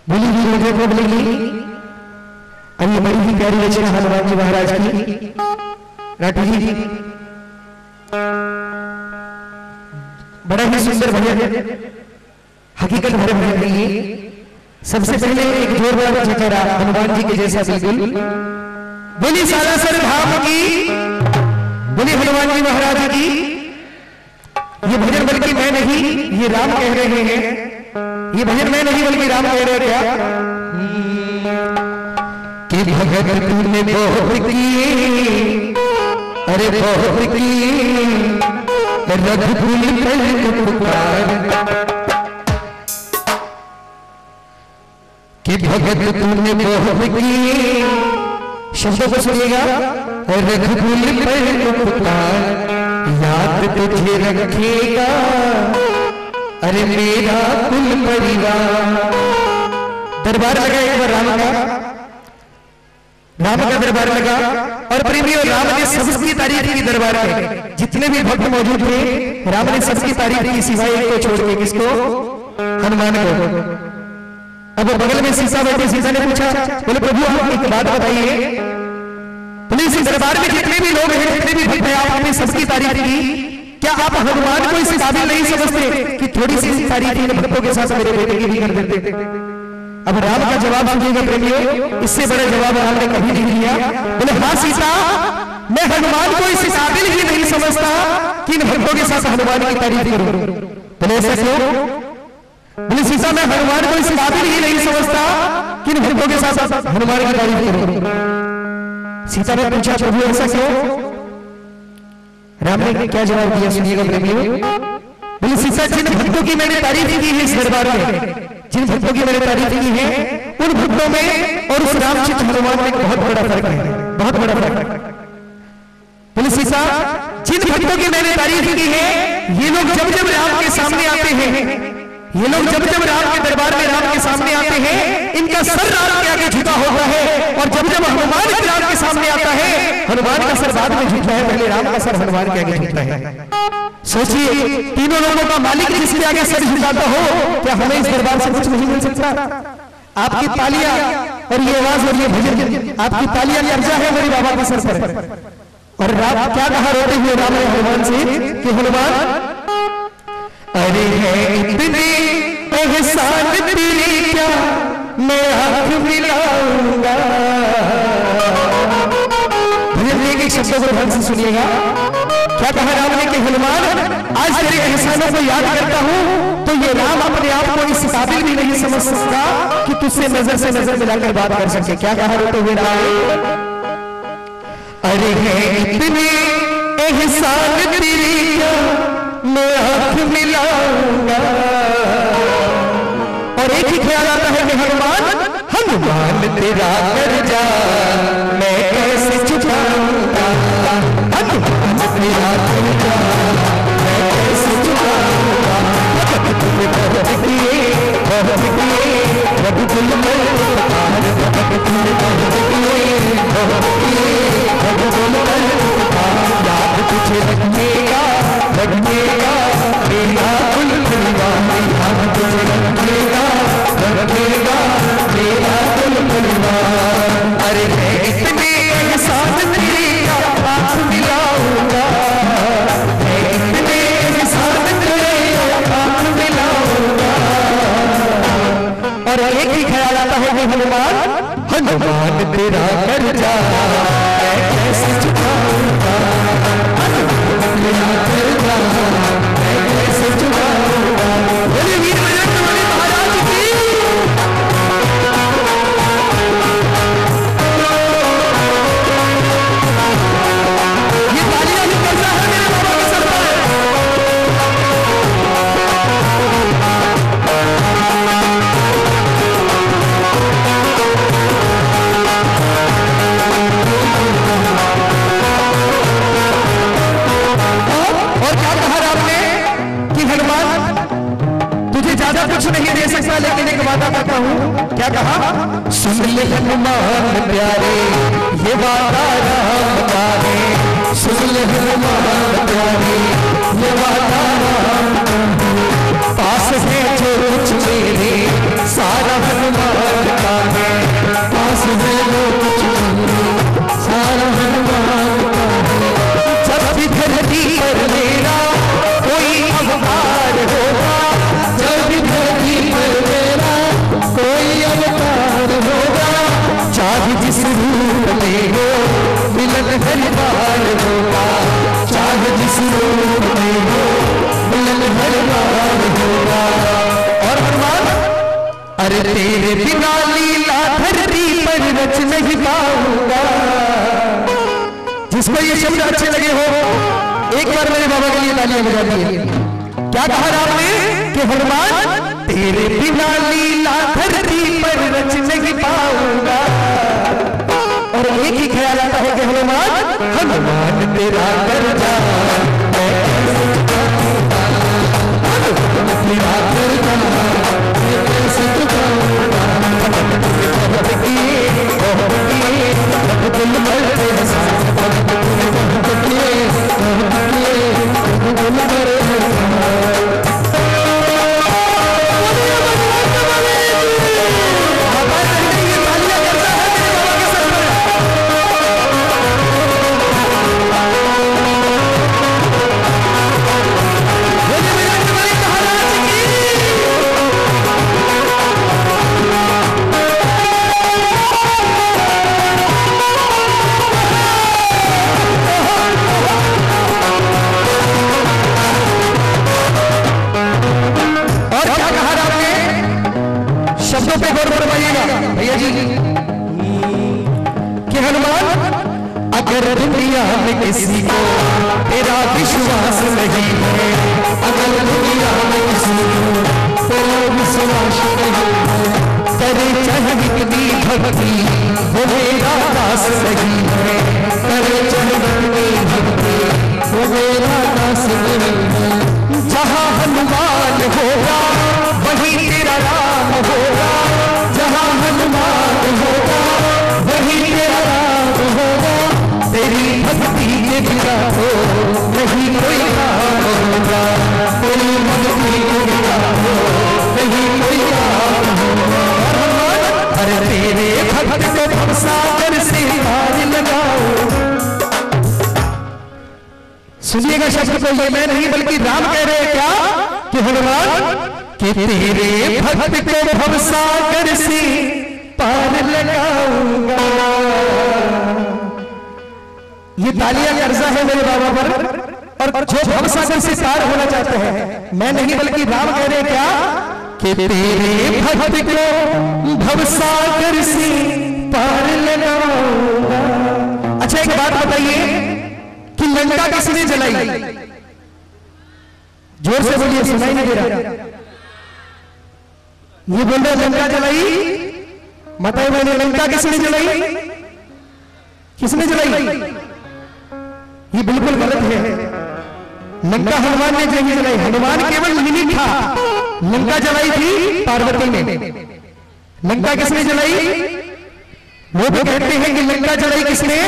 बोली भी मुझे को बोलेगी। अब ये बड़ी ही प्यारी रचना हनुमान जी महाराज की। राठौर जी बड़ा ही सुंदर भजन, हकीकत भरे भजन नहीं है। सबसे पहले एक जोरदार जयकारा हनुमान जी के जैसा बिल्कुल। बोली सालासर धाम की, बोली हनुमान जी महाराज की। ये भजन बल्कि मैं नहीं, ये राम कह रहे हैं। ये भजन मैं नहीं बल्कि राम कह रहे क्या कि भगत तूने बहुत की, अरे बहुत की रघुकुल पर पुकार कि भगत तूने बहुत की। शब्दों को सुनिएगा। रघुकुल पर पुकार याद तुझे रखेगा, अरे मेरा कुल परिवार। दरबार लगा एक बार राम का दरबार लगा। और प्रेमियों, राम ने सबकी तारीफ की दरबार में। जितने भी भक्त मौजूद थे राम ने सबकी तारीफ की, सिवाय एक को छोड़ के। किसको? हनुमान को। अब बगल में सीता बैठे, सीता ने पूछा, बोले प्रभु आप एक बात बताइए, पुलिस दरबार में जितने भी लोग हैं, जितने भी भक्त हैं, आपने सबकी तारीफ की, क्या आप हनुमान को इस काबिल नहीं समझते कि थोड़ी सी तारीफ इन भक्तों के साथ मेरे बेटे की भी कर देते? अब राम का जवाब सुनिएगा प्रेमियों, इससे बड़ा जवाब राम ने कभी नहीं दिया। बोले हाँ सीता, मैं हनुमान को इस काबिल ही नहीं समझता कि इन भक्तों के साथ हनुमान की तारीफ करूं। बोले ऐसा क्यों? बोले सीता, मैं हनुमान को इस काबिल ही नहीं समझता कि इन भक्तों के साथ हनुमान की तारीफ करूं। सीता ने पूछा प्रभु ऐसा क्यों? राम ने क्या जवाब दिया सुनिएगा प्रेमियों। बोले सीता, जिन भक्तों की मैंने तारीफ की है इस दरबार में, जिन भक्तों की मैंने तारीफ की है, उन भक्तों में और उस रामचित हनुमान में बहुत बड़ा फर्क है, बहुत बड़ा फर्क। बोले सीता, जिन भक्तों की मैंने तारीफ की है, ये लोग जब जब राम के सामने आते हैं, ये लोग जब जब राम के दरबार में राम के सामने आते हैं, इनका सर राम के आगे झुका होता है। और जब जब हनुमान राम के सामने आता है, हनुमान का सर बाद में झुकता है, पहले राम का सर हनुमान के आगे झुकता है। सोचिए, तीनों लोगों का मालिक जिसके आगे सर झुकाता हो, क्या हमें इस दरबार से कुछ नहीं मिल सकता? आपकी तालियां और ये आवाज और ये भजन, आपकी तालियां कर्जा है मेरे बाबा के सर पर। और राम क्या कहा रोते हुए राम ने हनुमान से कि हनुमान, अरे है इतने एहसान तेरे क्या मैं हाथ मिलाऊंगा। एक शब्दों को ध्यान से सुनिएगा। क्या कहा राम ने कि हनुमान, आज तेरे एहसानों को याद करता हूं तो ये राम अपने आप को इस काबिल भी नहीं समझ सकता कि तुझसे नजर से नजर मिलाकर बात कर सके। क्या कहा रोते हुए राम? अरे है इतने एहसान तेरे क्या मैं आंख मिलाऊंगा। और एक ही ख्याल आता है कि हनुमान, हनुमान तेरा कर्जा मैं कैसे चुकाऊंगा, हनुमान तेरा कर्जा मैं कैसे चुकाऊंगा। तुमने बहुत किए रघुकुल पर पुकार, तुमने बहुत किए रघुकुल पर पुकार। याद तुझे रखिएगा रखिएगा मेरा कुल परिवार, याद तुझे रखिएगा रखिएगा मेरा कुल परिवार। अरे मैं इतने एहसान तेरे क्या हाथ मिलाऊंगा, मैं इतने एहसान तेरे हाथ मिलाऊंगा। और एक ही ख्याल आता है कि हनुमान, हनुमान तेरा कर्जा मैं कैसे चुकाऊंगा, हनुमान तेरा कर्जा मैं कैसे चुकाऊंगा। बोलिए वीर बजरंग बली महाराज की। ये तालियां भी कर्जा है मेरे बाबा के सर पर। कुछ नहीं दे सकता लेकिन एक वादा करता हूँ। क्या कहा? सुन ले हनुमान प्यारे ये वादा राम का है, सुन ले हनुमान प्यारे ये वादा राम का है। पास है जो कुछ मेरे सारा हनुमान अरे तेरे बिना लीला धरती पर रच नहीं पाऊंगा। जिसको ये शब्द अच्छे लगे हो एक बार मेरे बाबा के लिए तालियां बजा दिए। क्या कहा राम ने कि हनुमान तेरे बिना लीला धरती पर रच नहीं पाऊंगा। और एक ही ख्याल आता है कि हनुमान हनुमान तेरा कर्जा मैं कैसे चुकाऊंगा, तेरा कर्जा मैं कैसे चुकाऊंगा। बहुत किए दिल भर तेरे साथ, बहुत किए दिल भर पे गौर फरमाइएगा भैया जी कि हनुमान अगर दुनिया में किसी को तेरा विश्वास नहीं है, अगर दुनिया में किसी को तेरा विश्वास नहीं है, करे चाहे कितनी भक्ति वो मेरा दास नहीं है, करे चाहे कितनी भक्ति वो मेरा दास नहीं है। जहाँ हनुमान होगा वहीं तेरा राम होगा, जहाँ हनुमान होगा वहीं तेरा राम होगा। तेरी भक्ति के बिना हो नहीं कोई काम होगा, तेरी भक्ति के बिना हो नहीं कोई काम होगा। अरे तेरे भक्त को भवसागर से पार लगाओ। सुनिएगा शब्द को, ये मैं नहीं बल्कि राम कह रहे हैं क्या कि हनुमान कि तेरे भक्त को भवसागर से पार लगाऊंगा। ये तालियां कर्जा है मेरे बाबा पर, और जो भवसागर से पार होना चाहते हैं मैं नहीं बल्कि राम कह रहे क्या कि तेरे भक्त को भवसागर से पार लगाऊंगा। अच्छा एक बात बताइए कि लंका किसने जलाई? जोर से बोलिए, सुनाई नहीं दे रहा। ये बोल रहे लंका जलाई, बताइए मैंने लंका किसने जलाई? किसने जलाई? ये बिल्कुल गलत है। लंका हनुमान ने नहीं जलाई, हनुमान केवल निमित्त था। लंका जलाई थी पार्वती ने। लंका किसने जलाई? वो भी कहते हैं कि लंका जलाई किसने,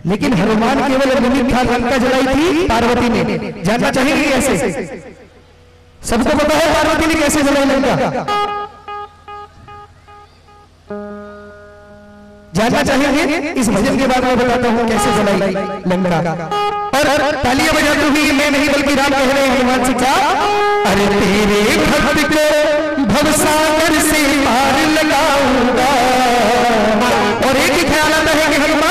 लेकिन हनुमान केवल निमित्त था। लंका जलाई थी पार्वती ने। जानना चाहेंगे कैसे? सबको पता है पार्वती ने कैसे जलाई लंका? जानना चाहेंगे? इस भजन के बाद मैं बताता हूं कैसे जलाई लंका। और तालियां बजाते हुए मैं नहीं बल्कि राम कह रहे हैं हनुमान से क्या? अरे तेरे भक्त को भवसागर से पार लगाऊंगा। और एक ही ख्याल आता है कि हनुमान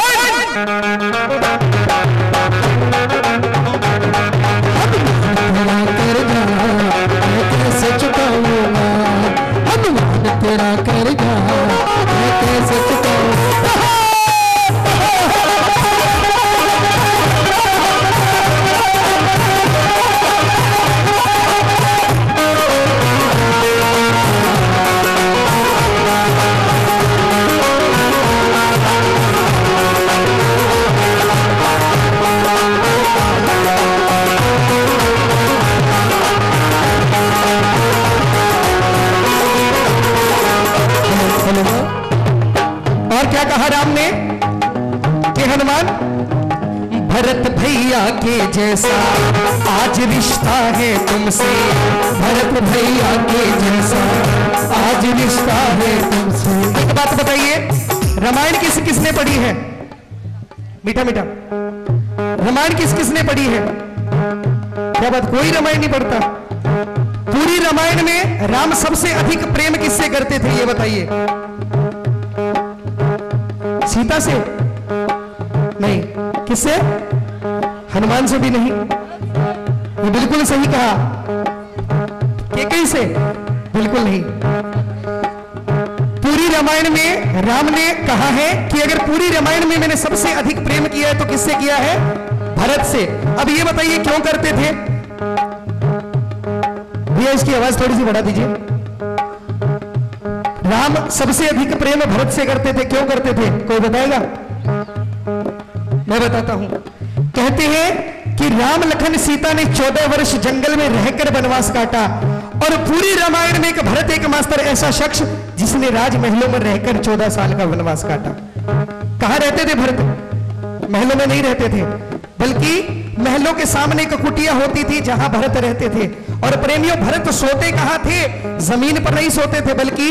कैसे चुकाऊंगा, हनुमान तेरा कर्जा मैं कैसे चुकाऊंगा। और क्या कहा राम ने कि हनुमान भरत भैया के जैसा आज रिश्ता है तुमसे, भरत भैया के जैसा आज रिश्ता है तुमसे। एक बात बताइए, रामायण किसने पढ़ी है? मीठा मीठा रामायण किसने पढ़ी है? क्या बात, कोई रामायण नहीं पढ़ता? पूरी रामायण में राम सबसे अधिक प्रेम किससे करते थे ये बताइए? सीता से नहीं, किससे? हनुमान से भी नहीं। ये बिल्कुल सही कहा। कैकेयी से बिल्कुल नहीं। रामायण में राम ने कहा है कि अगर पूरी रामायण में मैंने सबसे अधिक प्रेम किया है तो किससे किया है? भरत से। अब ये बताइए क्यों करते थे? भैया इसकी आवाज थोड़ी सी बढ़ा दीजिए। राम सबसे अधिक प्रेम भरत से करते थे, क्यों करते थे? कोई बताएगा? मैं बताता हूं। कहते हैं कि राम लखन सीता ने 14 वर्ष जंगल में रहकर वनवास काटा, और पूरी रामायण में एक भरत एकमात्र ऐसा शख्स जिसने राजमहलों में रहकर 14 साल का वनवास काटा। कहां रहते थे भरत? महलों में नहीं रहते थे, बल्कि महलों के सामने एक कुटिया होती थी जहां भरत रहते थे। और प्रेमियों, भरत सोते कहां थे? जमीन पर नहीं सोते थे, बल्कि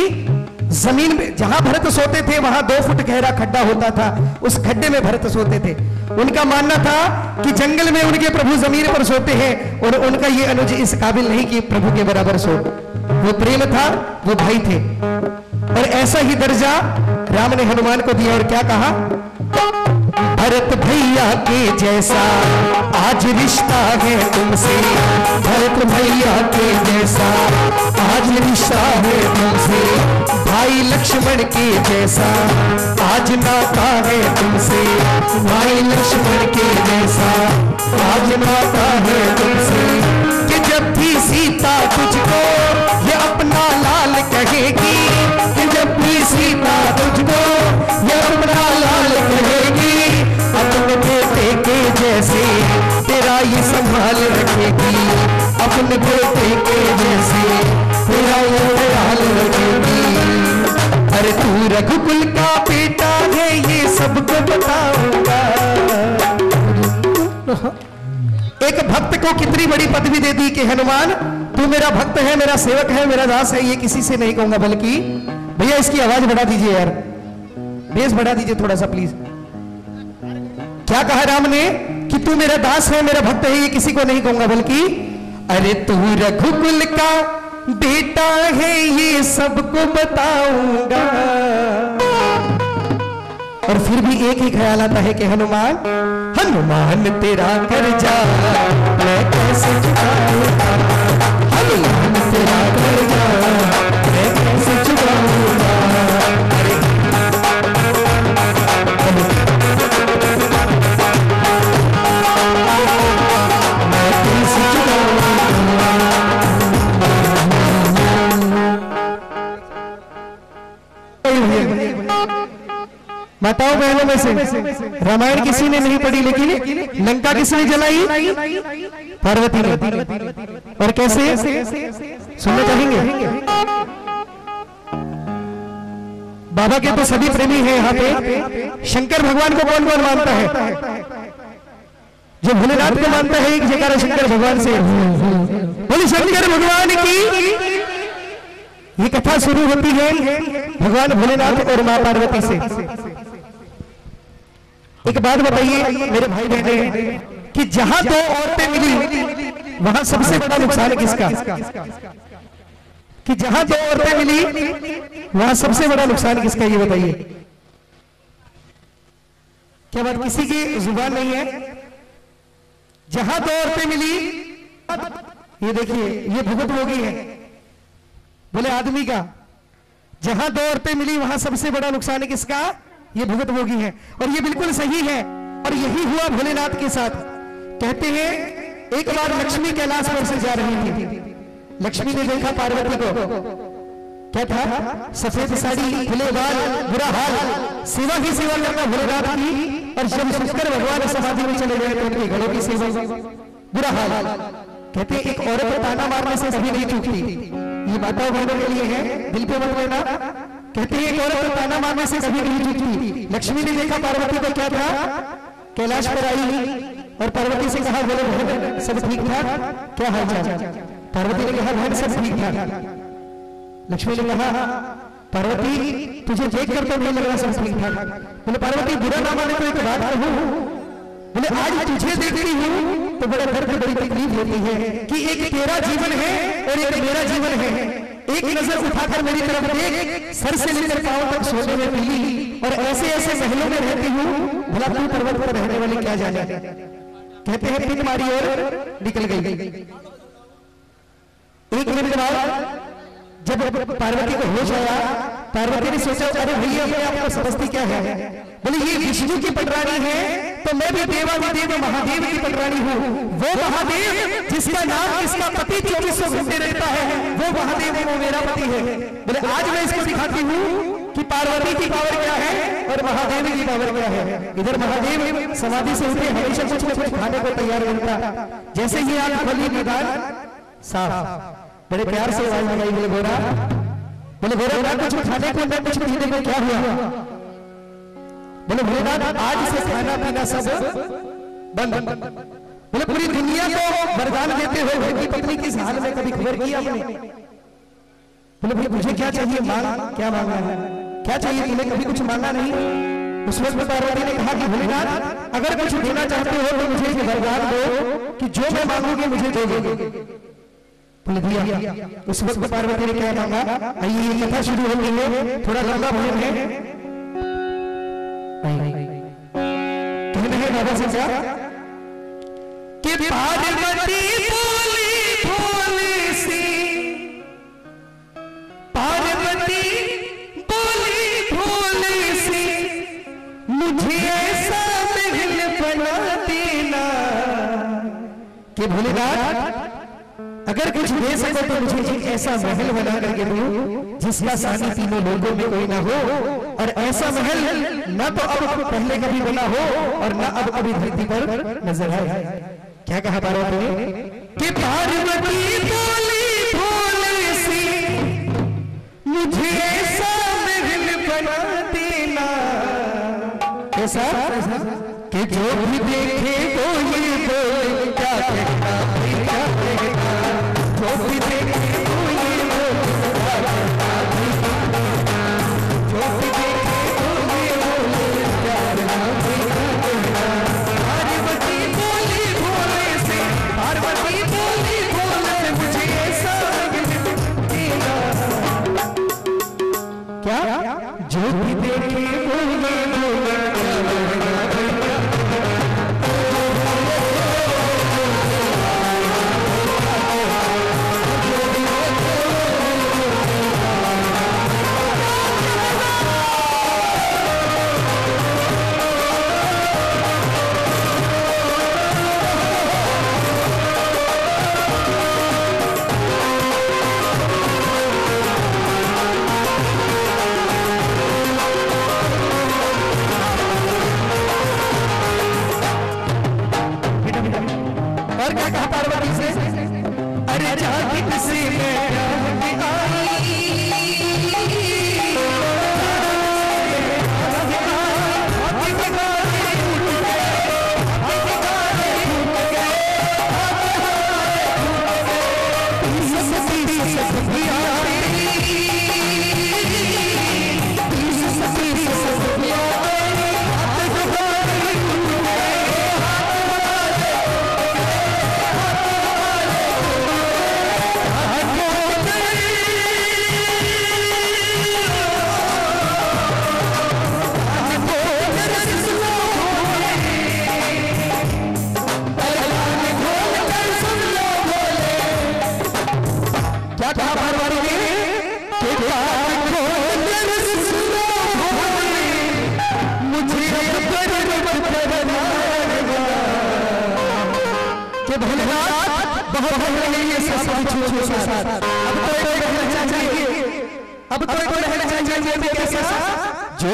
जमीन में जहां भरत सोते थे वहां 2 फुट गहरा खड्डा होता था, उस खड्डे में भरत सोते थे। उनका मानना था कि जंगल में उनके प्रभु जमीन पर सोते हैं, और उनका ये अनुज इस काबिल नहीं कि प्रभु के बराबर सो। वो प्रेम था, वो भाई थे। और ऐसा ही दर्जा राम ने हनुमान को दिया, और क्या कहा? भरत भैया के जैसा आज रिश्ता है तुमसे, भरत भैया के जैसा आज रिश्ता है तुमसे, भाई लक्ष्मण के जैसा आज नाता है तुमसे, भाई लक्ष्मण के जैसा आज नाता है तुमसे। कि जब भी सीता तुझको ये अपना लाल कहेगी, कि जब भी सीता तुझको ये अपना लाल कहेगी, अपने बेटे के जैसे तेरा ये संभाल रखेगी, अपने बेटे के जैसे तेरा ये ख्याल रखेगी। अरे तू रघुकुल का बेटा है ये सबको बताऊंगा। एक भक्त को कितनी बड़ी पदवी दे दी कि हनुमान तू मेरा भक्त है, मेरा सेवक है, मेरा दास है, ये किसी से नहीं कहूंगा। बल्कि भैया इसकी आवाज बढ़ा दीजिए यार, बेस बढ़ा दीजिए थोड़ा सा प्लीज। क्या कहा राम ने? कि तू मेरा दास है, मेरा भक्त है, ये किसी को नहीं कहूंगा। बल्कि अरे तू रघुकुल का बेटा है ये सबको बताऊंगा। और फिर भी एक ही ख्याल आता है कि हनुमान, हनुमान तेरा कर्जा मैं कैसे चुकाऊंगा, हनुमान तेरा कर्जा मैं कैसे चुकाऊंगा। अरे माताओं बहनों में से रामायण किसी ने नहीं पढ़ी, लेकिन लंका किसने जलाई? पार्वती ने। और कैसे सुनना चाहेंगे? बाबा के तो सभी प्रेमी हैं यहाँ पे। शंकर भगवान को कौन कौन मानता है? जो भोलेनाथ को मानता है एक जगह शंकर भगवान से बोले शंकर भगवान की। ये कथा शुरू होती है भगवान भोलेनाथ और मां पार्वती से। एक बात बताइए मेरे भाई बहने, कि जहां 2 औरतें मिली वहां सबसे बड़ा नुकसान किसका? कि जहां 2 औरतें मिली वहां सबसे बड़ा नुकसान किसका, ये बताइए। क्या बात किसी की जुबान नहीं है? जहां 2 औरतें मिली, ये देखिए ये भुगत भोगी है, बोले आदमी का। जहां 2 औरतें मिली वहां सबसे बड़ा नुकसान किसका? ये भुगत भोगी है। और ये बिल्कुल सही है, और यही हुआ भोलेनाथ के साथ। कहते हैं एक बार लक्ष्मी कैलाश पर से जा रही थी। लक्ष्मी ने देखा पार्वती को, क्या था? सफेद साड़ी, खुले बाल, बुरा हाल, सेवा ही सेवा करना भोलेनाथ की। और जब शंकर भगवान समाधि में चले गए तो उनके घड़ों की सेवा, बुरा हाल। कहते एक औरत ताना मारने से कभी नहीं चूकती। ये माताओं बहनों के लिए है, दिल पे मत लेना। कहते हैं एक औरत ताना मारने से कभी नहीं चूकती। लक्ष्मी ने देखा पार्वती को, क्या था? कैलाश पर आई और पार्वती से कहा, बोले बहन सब ठीक ठाक, क्या हाल चाल? पार्वती ने कहा बहन सब ठीक ठाक। लक्ष्मी ने कहा पार्वती तुझे देख कर तो नहीं लग रहा सब ठीक ठाक। बोले पार्वती बुरा ना माने तो एक बात कहूं, बोले आज तुझे देखती हूं तो बड़ा दर्द, बड़ी तकलीफ होती है कि एक तेरा जीवन है और एक मेरा जीवन है। एक नजर उठाकर मेरी तरफ देख, सर से लेकर पांव तक सोने में मिली, और ऐसे ऐसे महलों में रहती हूँ, भला तू पर्वत पर रहने वाली क्या जाने। कहते हैं पिन मारी और निकल गई। 1 मिनट बाद जब पार्वती को होश आया पार्वती ने सोचा अरे भैया अपने आप को समझती क्या है, बोले ये विष्णु की पटरानी है तो मैं भी देवाधिदेव महादेव की पटरानी हूँ। वो महादेव जिसका नाम इसका पति 24 घंटे रहता है, वो महादेव वो मेरा पति है। बोले आज मैं इसको दिखाती हूँ कि पार्वती की पावर क्या है और महादेव की पावर क्या है। इधर महादेव समाधि से उठे, हमेशा कुछ न कुछ खाने को तैयार रहता। जैसे ही आप खोलिए मैदान साफ, बड़े प्यार से आवाज लगाई, बोले गोरा ना कुछ खाने को न कुछ पीने को क्या हुआ। बोले भोलेनाथ आज से खाना पीना सब बंद। बोले पूरी दुनिया को वरदान देते हुए उनकी पत्नी किस हाल में कभी खबर की आपने। बोले भाई मुझे क्या चाहिए, मांग, क्या मांगना है, क्या चाहिए तुम्हें, कभी कुछ मांगा नहीं। उस वक्त पार्वती ने कहा कि भोलेनाथ अगर कुछ देना चाहते हो तो मुझे ये वरदान दो कि जो मैं मांगूंगी मुझे दोगे। बोले दिया। उस वक्त पार्वती ने क्या मांगा, आइए ये कथा शुरू हो गई है, थोड़ा लंबा भजन है। कहना है बाबा से क्या कि पार्वती बोली भोले से, पार्वती बोली भोले से मुझे ऐसा महल बना देना कि भोलेनाथ अगर कुछ दे सको तो मुझे एक ऐसा महल बना करके दो जिसका सानी तीनों लोगों में कोई ना हो, और ऐसा महल न तो अब पहले कभी बना हो और न अब कभी धरती पर नजर आए। क्या कहा पार्वती ने कि पार्वती बोली भोले से मुझे ऐसा महल बना देना, ऐसा कि जो भी देखे वो ये बोले क्या कहना, क्या कहना, जो भी देखे वो ये बोले क्या कहना, जो भी देखे वो ये बोले क्या कहना। पार्वती बोली भोले से, पार्वती बोली भोले से मुझे ऐसा देना, क्या जो भी देखे वो ये बोले अब तो एक रहना चाहिए मेरे साथ जो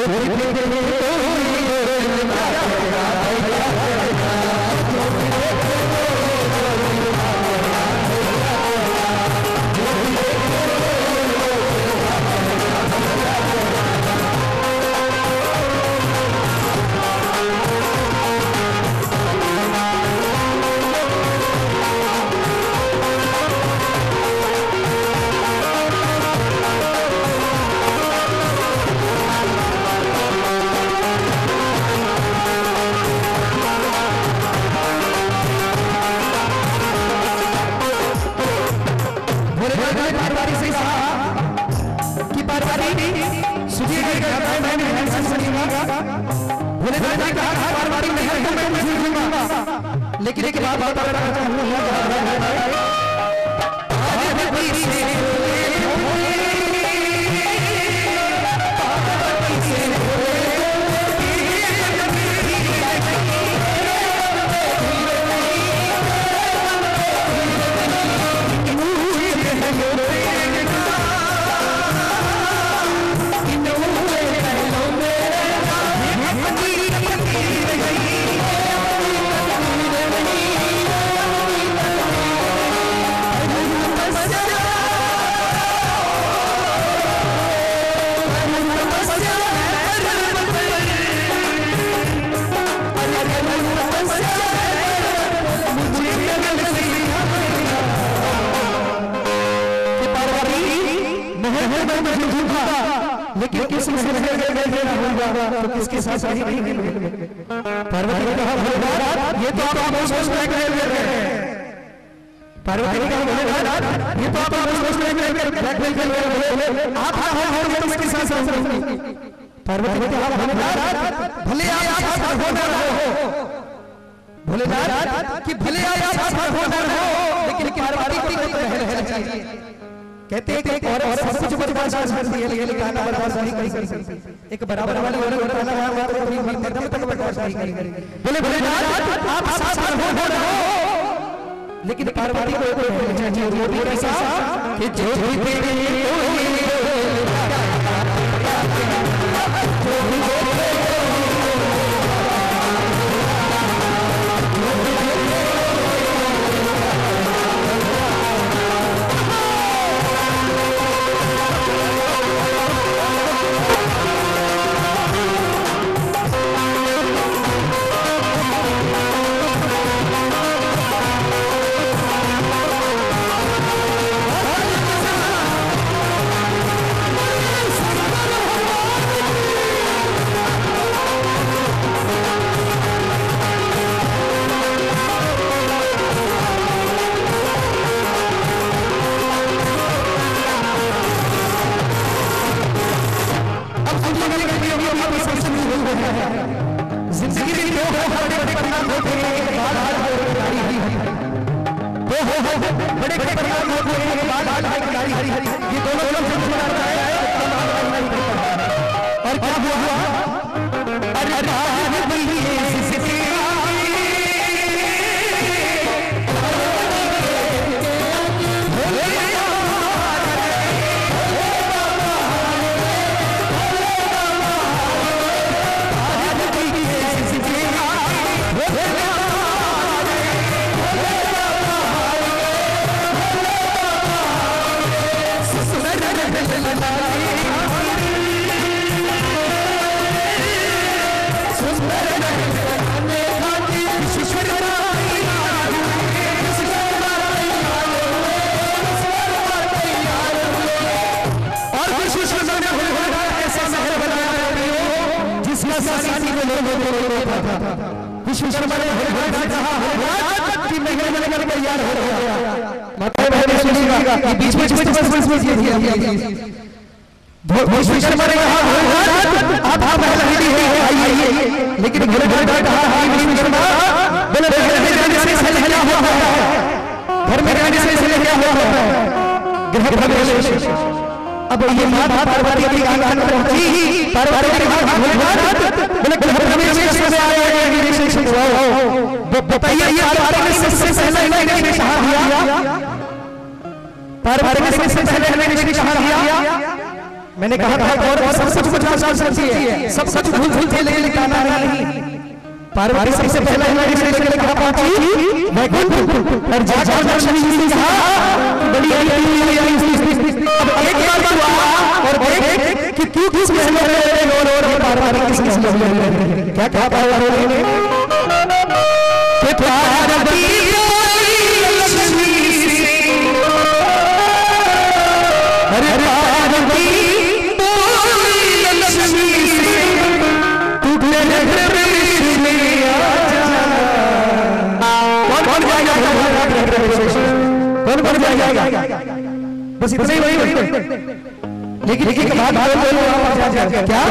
लेकिन एक बात बताना चाहूंगा महल में मौजूद था, लेकिन किस महल में होगा तो किसके साथ नहीं मिले। पार्वती ने कहा भोलेनाथ ये तो आप सोच रहे हैं, पार्वती ने कहा भोलेनाथ ये तो आप सोच रहे हैं ब्लैकमेल कर रहे हो, आप कहां हो ये किसके साथ होंगे। पार्वती ने कहा भोलेनाथ भले आप साथ हो ना हो, भोलेनाथ कि भले आप साथ हो ना हो, लेकिन पार्वती को तो महल चाहिए। कहते हैं कि एक औरत सब कुछ बर्दाश्त करती है लेकिन गाना बर्दाश्त नहीं कर सकती। एक बराबर वाली औरत गाना गाना तो अपनी मध्यम तक बर्दाश्त नहीं करेगी। बोले भोलेनाथ आप साथ हो ना हो, लेकिन पार्वती को तो महल चाहिए। वो भी कैसा कि जो बड़े परिणाम होते हैं, ये दोनों और क्या हुआ, विश्वकर्मा ने कहा कि मैं तैयार हो गया। मतलब मैंने सुनिएगा कि बीच में विश्वकर्मा ने कहा आप पहले रेडी हो आइए, लेकिन भोलेनाथ ने कहा हां विश्वकर्मा बोले घर में रहने से पहले क्या हुआ है ग्रह प्रवेश। अब ये बात पार्वती की कान में पहुंची। पार्वती ने कहा भोलेनाथ बोले ग्रह प्रवेश कैसे आया बताइए। पार्वती ने सबसे पहले मैंने कहा दिया, पार्वती ने सबसे पहले मैंने कहा दिया, मैंने कहा था और सब कुछ बर्दाश्त करती है, सब कुछ भूल के लेकिन गाना नहीं। पार्वती सबसे पहले मैंने कहा पहुंची वैकुंठ और जाकर लक्ष्मी जी ने कहा बड़ी अब एक बार हुआ और देख कि क्यों किस महल में रो पार्वती किस महल में क्या क्या पार्वती ने कि पार्वती लक्ष्मी से अरे पार्वती लक्ष्मी से तू मेरे घर में आ जा। कौन कौन जाएगा बस इतना ही वही। लेकिन एक बात क्या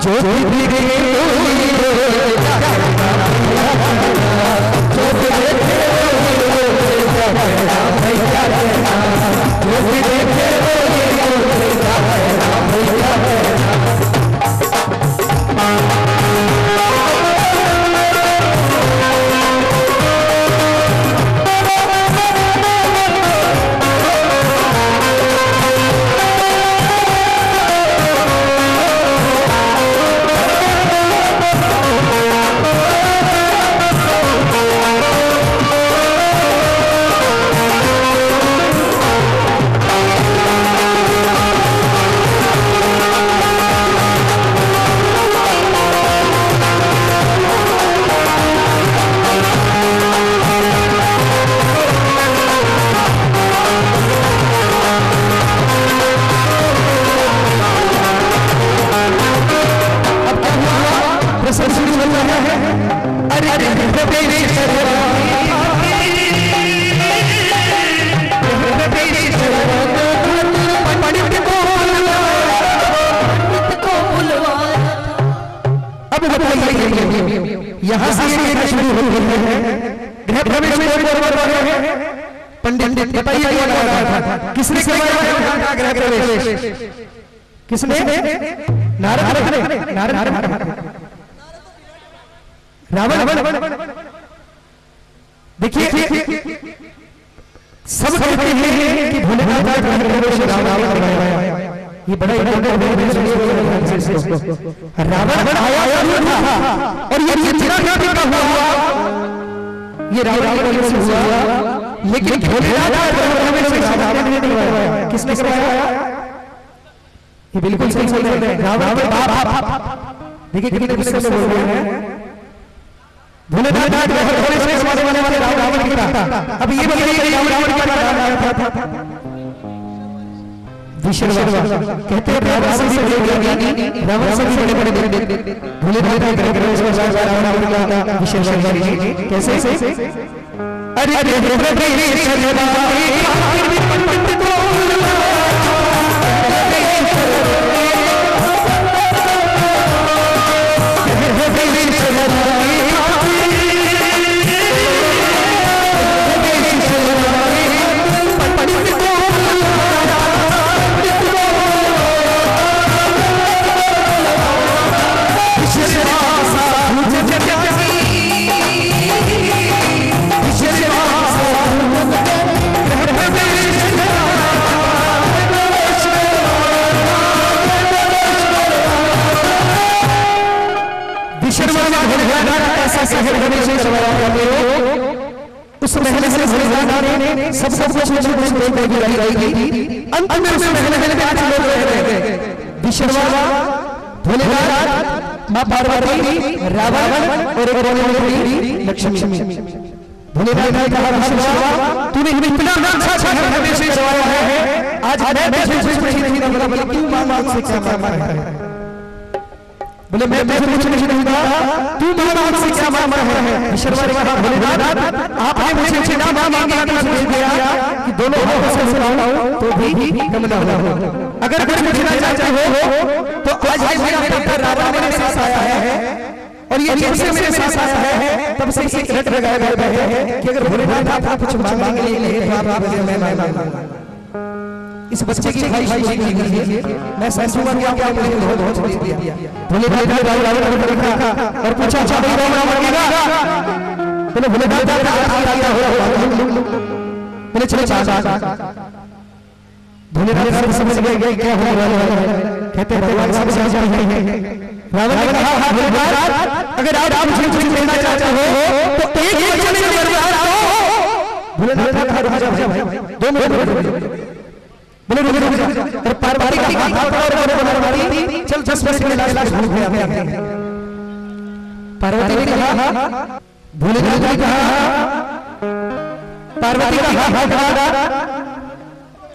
जो यहाँ से ये शुरू होती है। गृह प्रवेश पंडित बताइए कौन आया था, किसने करवाया गृह प्रवेश? किसने? नारद ने। रावण। देखिए सब कहते हैं कि भोलेनाथ का गृह प्रवेश रावण करवाया। ये बड़ा रावण आया था और ये जितना हुआ ये रावण की वजह से हुआ, लेकिन भोलेनाथ का गृह प्रवेश रावण ने नहीं करवाया। किसने करवाया? ये बिल्कुल सही बोल रहे हैं, रावण के बाप। देखिए कितने गुस्से से बोल रहे हैं। भोलेनाथ का गृह प्रवेश करवाने वाले रावण की था। अब ये बताइए रावण क्या नाम आया था? विश्ववा कहते हैं रावण से भी बड़े रावण से भी बड़े भोलेनाथ का गृह प्रवेश करवाया रावण का विश्ववा। कैसे? अरे गृह प्रवेश उस महल से भोलेनाथ ने सब कुछ अंत में उस महल में 5 लोग रह गए। विश्ववा, भोलेनाथ, मां पार्वती, रावण और एक लक्ष्मी। भोलेनाथ ने कहा विश्ववा तूने इतना अच्छा शहर में से करवाया है, आज मैं क्यों मांग से क्या मांग है? बोले मैं कुछ नहीं कहा, तू मांग से क्या मांग है? विश्ववा ने कहा भोलेनाथ आपने मुझे इतना मांगा दे दिया कि दोनों हाथों से सुनाऊं तो भी कम ना हो। अगर कुछ पूछना चाहते हो तो आज मेरा बेटा रावण मेरे साथ आया है और ये जब से मेरे साथ आया है तब से एक रट लगाया गया है कि अगर भोलेनाथ आप कुछ मांगने के लिए तो आप मैं मांगूंगा। इस बच्चे की ख्वाहिश पूरी कीजिए, मैं सहसूंगा कि आप मुझे बहुत दे दिया। भोलेनाथ ने रावण को देखा और पूछा अच्छा भाई रावण मांगेगा? बोले भोलेनाथ क्या हो रहा? बोले चलो भोलेनाथ समझ गए क्या हो रहा है। कहते हैं भगवान समझ जाएंगे। रावण ने कहा भोलेनाथ अगर आप मुझे कुछ देना चाहते हो तो एक वचन में वरदान दो। भोलेनाथ ने कहा रुक जा भाई 2 मिनट बोले रुक जा। और पार्वती का हाथ और पार्वती चल 10 मिनट में लाश भूल गया। पार्वती ने कहा भोलेनाथ ने कहा पार्वती का हाथ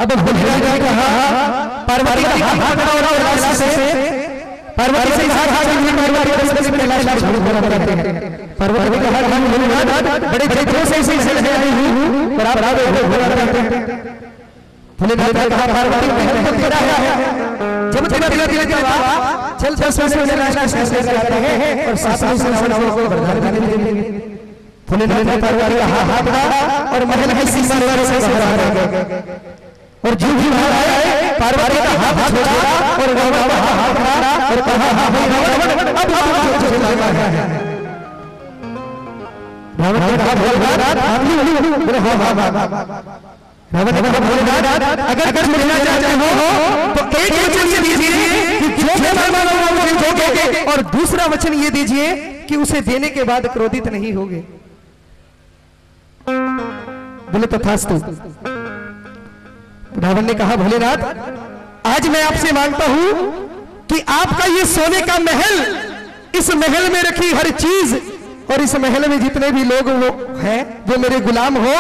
अब भोलेनाथ ने कहा पार्वती का हाथ और लाश से पार्वती से पार्वती 10 मिनट में लाश भूल गया। पार्वती का हाथ भोलेनाथ बड़े जोर से इसे हूं पर आप भोलेनाथ ने कहा पार्वती पहले तो तेरा है, जब तेरा चल 10 मिनट में लाश लेकर आते हैं और साथ में रावण को वरदान देंगे। भोलेनाथ ने पार्वती का हाथ पकड़ा और महल की सीमा से बाहर आ गए और जो भी बाहर आए पार्वती का हाथ छोड़ा और रावण का हाथ पकड़ा और कहा रावण अब आप जो मांगा है। रावण ने कहा भोलेनाथ आप बोले हां रावण ने कहा भोलेनाथ अगर कुछ मिलना चाहते हो तो एक वचन ये दीजिए कि जो मैं मांगूंगा मुझे दोगे, और दूसरा वचन ये दीजिए कि उसे देने के बाद क्रोधित नहीं होगे। बोले तथास्तु। रावण ने कहा भोलेनाथ आज मैं आपसे मांगता हूं कि आपका ये सोने का महल, इस महल में रखी हर चीज और इस महल में जितने भी लोग हैं वो मेरे गुलाम हो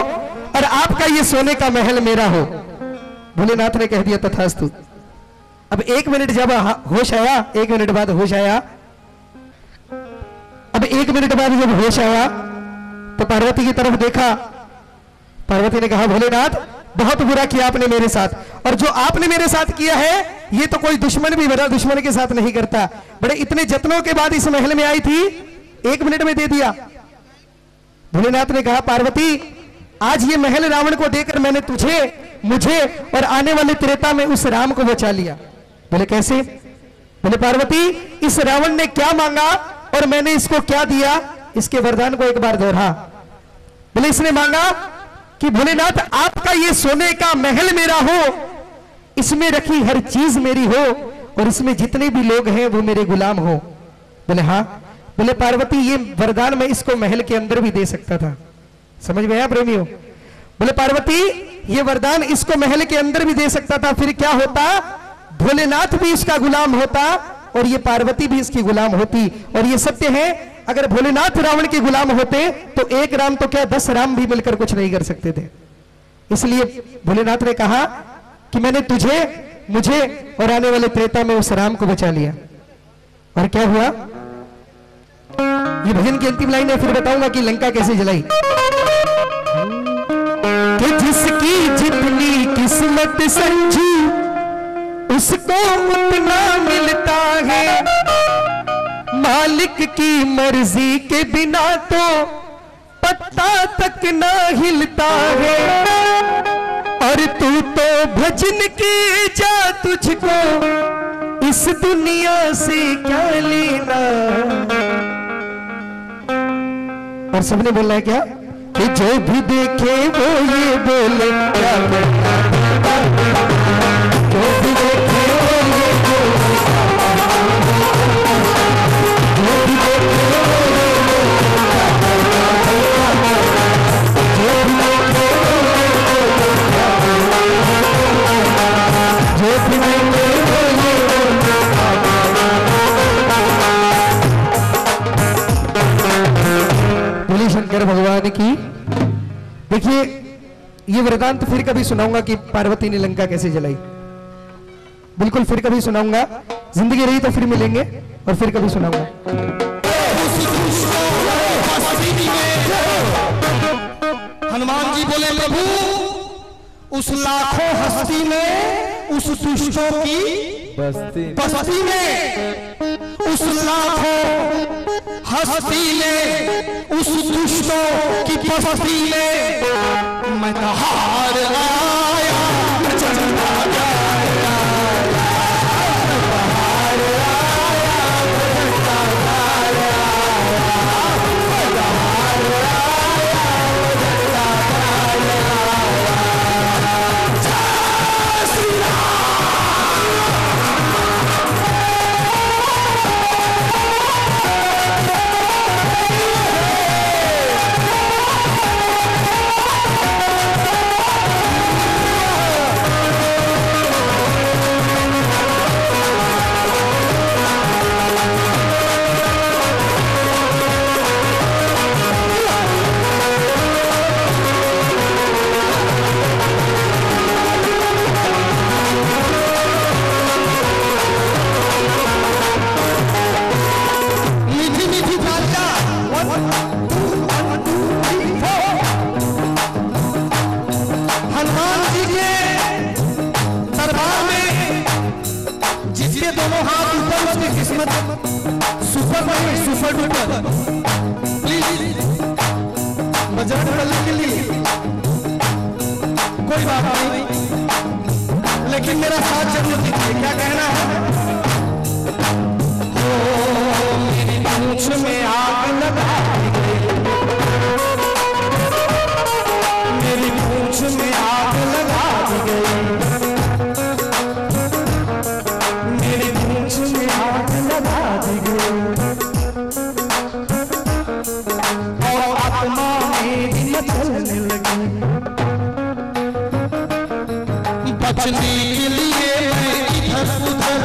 और आपका ये सोने का महल मेरा हो। भोलेनाथ ने कह दिया तथास्तु। अब 1 मिनट जब होश आया, 1 मिनट बाद होश आया, अब 1 मिनट बाद जब होश आया तो पार्वती की तरफ देखा। पार्वती ने कहा भोलेनाथ बहुत बुरा किया आपने मेरे साथ, और जो आपने मेरे साथ किया है ये तो कोई दुश्मन भी मेरा दुश्मन के साथ नहीं करता। बड़े इतने जत्नों के बाद इस महल में आई थी 1 मिनट में दे दिया। भोलेनाथ ने कहा पार्वती आज ये महल रावण को देकर मैंने तुझे, मुझे और आने वाले त्रेता में उस राम को बचा लिया। बोले कैसे? बोले पार्वती इस रावण ने क्या मांगा और मैंने इसको क्या दिया, इसके वरदान को एक बार दोहरा। बोले इसने मांगा कि भोलेनाथ आपका ये सोने का महल मेरा हो, इसमें रखी हर चीज मेरी हो और इसमें जितने भी लोग हैं वो मेरे गुलाम हो। बोले हाँ। बोले पार्वती ये वरदान मैं इसको महल के अंदर भी दे सकता था। समझ में आया प्रेमियों? बोले पार्वती ये वरदान इसको महल के अंदर भी दे सकता था, फिर क्या होता, भोलेनाथ भी इसका गुलाम होता और ये पार्वती भी इसकी गुलाम होती। और ये सत्य है, अगर भोलेनाथ रावण के गुलाम होते तो एक राम तो क्या 10 राम भी मिलकर कुछ नहीं कर सकते थे। इसलिए भोलेनाथ ने कहा कि मैंने तुझे, मुझे और आने वाले त्रेता में उस राम को बचा लिया। और क्या हुआ, ये भजन की अंतिम लाइन है, फिर बताऊंगा कि लंका कैसे जलाई। कि जिसकी जितनी किस्मत संजी उसको उतना मिलता है, मालिक की मर्जी के बिना तो पत्ता तक ना हिलता है। और तू तो भजन की जा, तुझको इस दुनिया से क्या लेना। और सबने बोलना है क्या कि जो भी देखे वो ये बोले क्या करना, जो भी देखे वो ये बोले, जो भी देखे वो ये बोले, जो भी देखे वो ये बोले, जो भी देखे वो ये बोले। शंकर भगवान की। देखिए ये वरदान तो फिर कभी सुनाऊंगा कि पार्वती ने लंका कैसे जलाई, बिल्कुल फिर कभी सुनाऊंगा। जिंदगी रही तो फिर मिलेंगे और फिर कभी सुनाऊंगा। हनुमान जी बोले प्रभु उस लाखों हस्ती में, उस दुष्टों की बस्ती में, उस लाखों हस्ती में, उस दुष्टों की बस्ती में मैं हार आया, चलता गया, हार आया, चलता गया, हार आया, चलता सुपर डुपर प्लीज बजरंग के लिए कोई बात नहीं, लेकिन मेरा साथ जरूर दीजिए। क्या कहना है? ओ मेरी पूंछ में आग लगा दी गई, मेरी पूंछ में आग लगा दी गई, मेरी पूंछ में आग लगा दी गई, और आत्मा मेरी मचलने लगी। बचने के लिए मैं इधर उधर,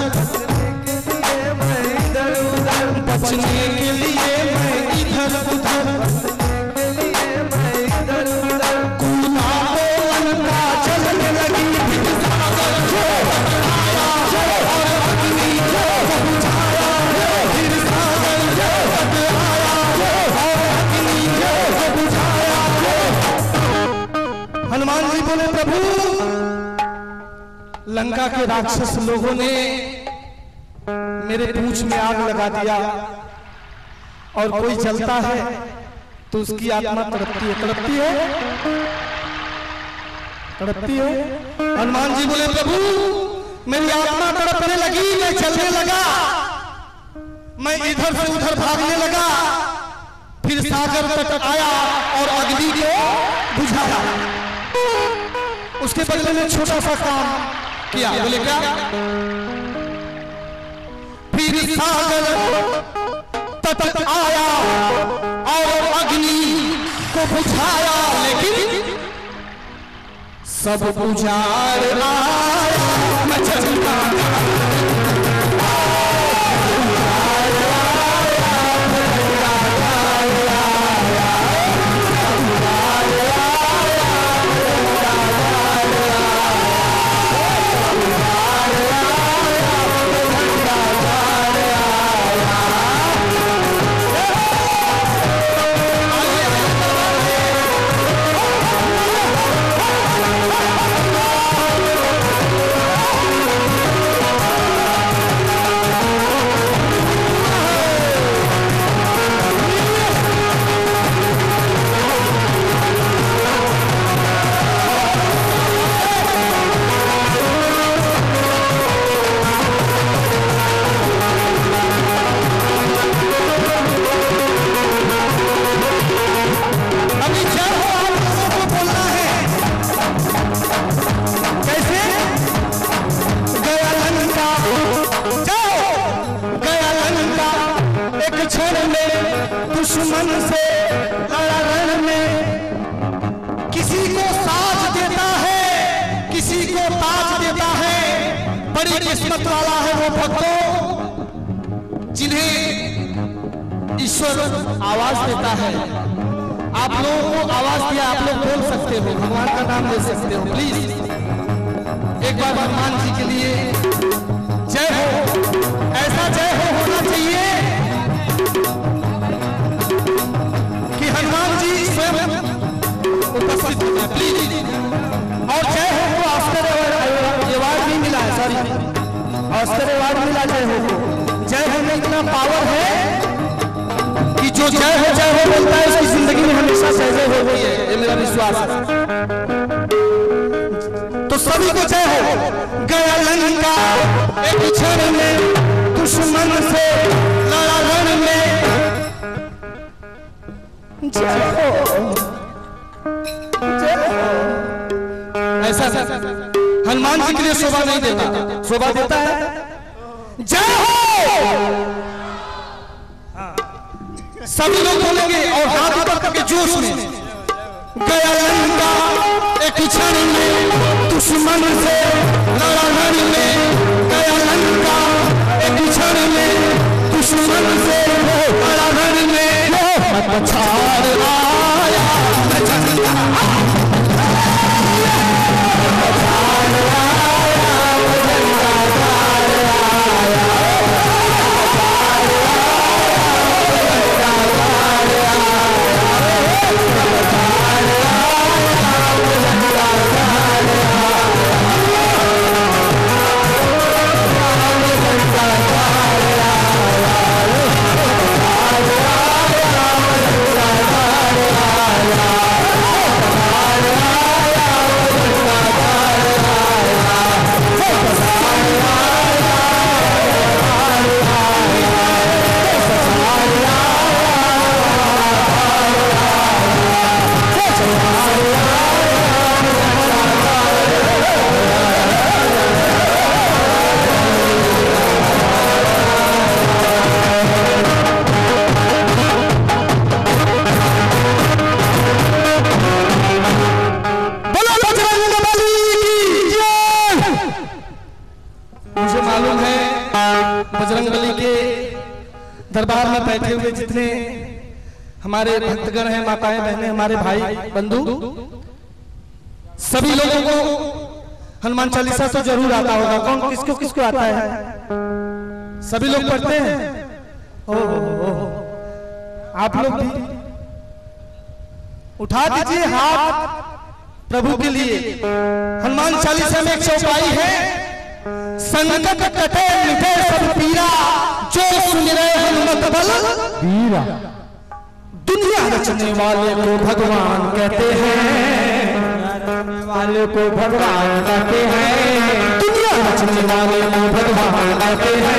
बचने के लिए मैं इधर उधर, कूदा तो लंका चलने लगी, हनुमान जी बोले प्रभु लंका के राक्षस लोगों ने मेरे पूंछ में आग लगा दिया और कोई जलता है तो उसकी आत्मा तड़पती है, तड़पती है, तड़पती है। हनुमान जी बोले प्रभु मेरी आत्मा तड़पने लगी, मैं चलने लगा, मैं इधर से उधर भागने लगा, फिर सागर तट आया और अग्नि को बुझाया। उसके बदले में छोटा सा काम किया। बोले क्या? फिर सागर तट आया और अग्नि को बुझाया, लेकिन सब बुझार आया, मैं चलता दुश्मन से लड़ा रण में, किसी को साज देता है, किसी को ताज देता है। बड़ी किस्मत वाला है वो भक्तों जिन्हें ईश्वर आवाज देता है। आप लोगों को आवाज दिया, आप लोग बोल सकते हो, भगवान का नाम ले सकते हो। प्लीज एक बार हनुमान जी के लिए जय हो, ऐसा जय हो होना चाहिए हनुमान जी स्वयं उपस्थित होते हैं। प्लीज, और जय हो को ऑस्कर अवार्ड भी मिला है, सॉरी ऑस्कर अवार्ड मिला जय हो को। जय हो में इतना पावर है कि जो जय हो बोलता है उसकी जिंदगी में हमेशा जय जय होती है, ये मेरा विश्वास है। तो सभी को जय हो। गया लंका एक क्षण में, दुश्मन से लड़ा रण में, ऐसा हनुमान जी के लिए शोभा नहीं देता, शोभा देता है जय हो। सभी लोग बोलेंगे और हाथ ऊपर करके जोश में। गया लंका एक क्षण में, दुश्मन से लड़ा रण में, गया लंका एक क्षण में, दुश्मन से लड़ा रण में, पछाड़ आया मैं चलता दरबार में बैठे हुए जितने हमारे भक्तगण हैं, माताएं बहनें, हमारे भाई बंधु, सभी लोगों को हनुमान चालीसा तो जरूर आता होगा। कौन किसको किसको आता है? सभी लोग पढ़ते हैं। ओह, आप लोग भी उठा दीजिए हाथ प्रभु के लिए। हनुमान चालीसा में एक चौपाई है, संकट कटे मिटे सब पीरा, जो सुन रहे हनुमत बल वीरा। दुनिया रचने वाले को भगवान कहते हैं, वाले को भगवान कहते हैं, दुनिया रचने वाले को भगवान कहते हैं,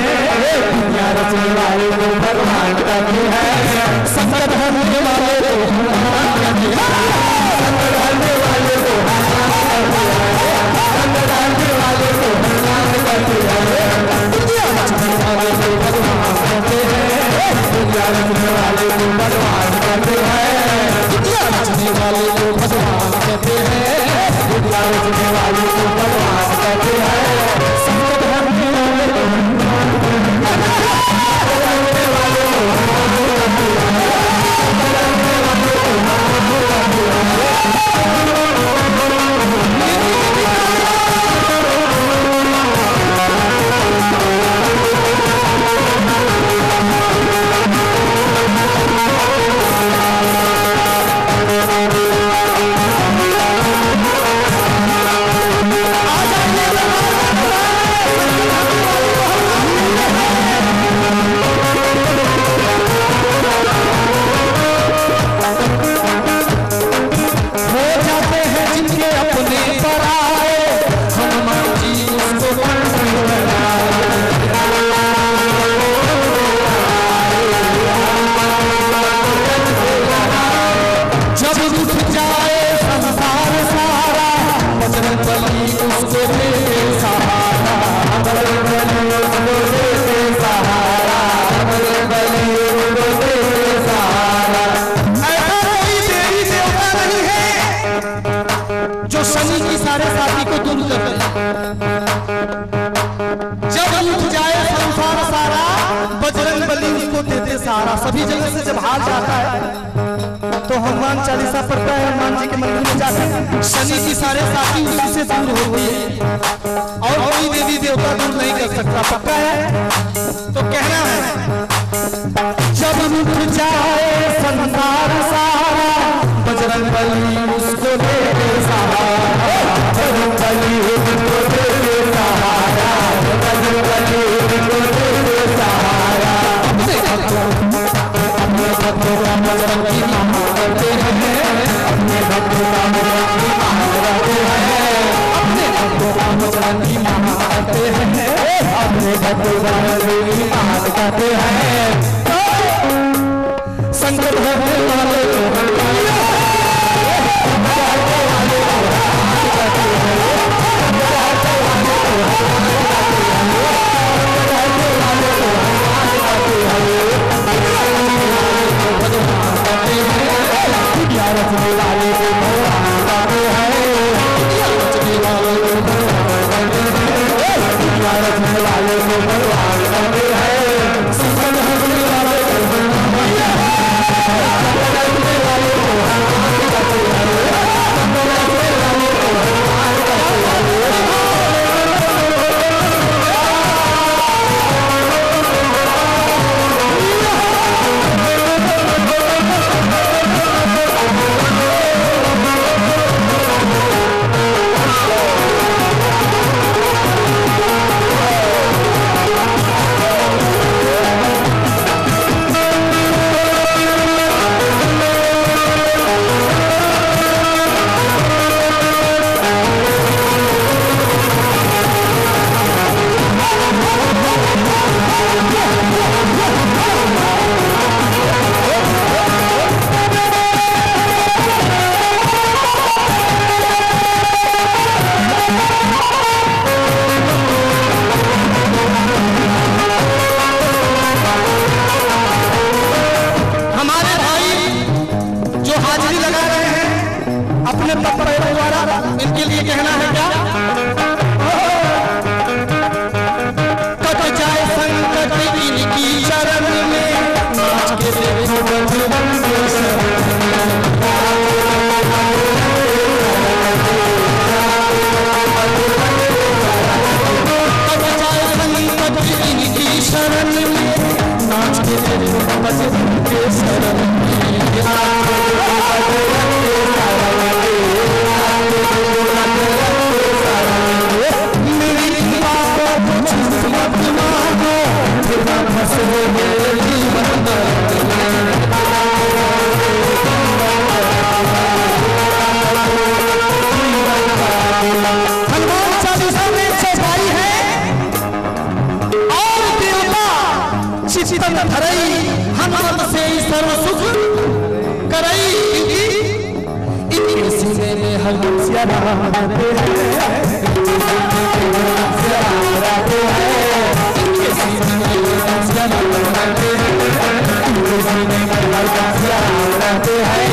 दुनिया रचने वाले को भगवान कहते हैं, संकट हरने वाले को भगवान कहते हैं, संकट हरने वाले को भगवान कहते हैं, संकट हरने वाले को भगवान कहते हैं, दुनिया रचने वाले को भगवान कहते हैं, दुनिया रचने वाले को भगवान कहते हैं, दुनिया रचने वाले को भगवान कहते हैं, दुनिया रचने वाले को भगवान कहते हैं, संकट हरने वाले को भगवान कहते हैं, हरने वाले को भगवान कहते हैं, हरने वाले को भगवान सभी जगह से जब हार जाता है तो हनुमान चालीसा पढ़ता है, हनुमान जी के मंदिर में जाता है, शनि की सारे साथी उसी से दूर होती है और कोई देवी देवता दूर नहीं कर सकता। पक्का है? तो कहना है जब उठ जाए संसार सारा, बजरंगबली उसको दे दे सहारा, बजरंगबली उसको दे दे सहारा, बजरंगबली उसको दे दे सहारा। अपने भक्तों का बजरंग की नाम करते हैं, अपने भक्तों का बजरंग की नाम करते हैं, अपने भक्तों का बजरंग की नाम करते हैं, अपने भक्तों का बजरंग की नाम करते हैं, संकट हरने वाले को रचने वाले को भगवान कहते हैं, रचने वाले को भगवान कहते हैं, दुनिया रचने वाले को भगवान कहते हैं, संकट हरने वाले को भगवान कहते हैं, संकट हरने वाले को भगवान कहते हैं, संकट हरने वाले को भगवान कहते हैं। इनके लिए कहना है क्या? कट जाए संकट इनकी शरण में, नाच के देखो बजरंग के शरण में, कट जाए संकट इनकी शरण में, नाच के देखो बजरंग के शरण में, मेरी बात चितन धरई हनुमत से सर्व सुख करई। इनके सीने में हरदम सिया राम रहते हैं, इनके सीने में हरदम सिया राम रहते हैं, इनके सीने में हरदम सिया राम रहते हैं।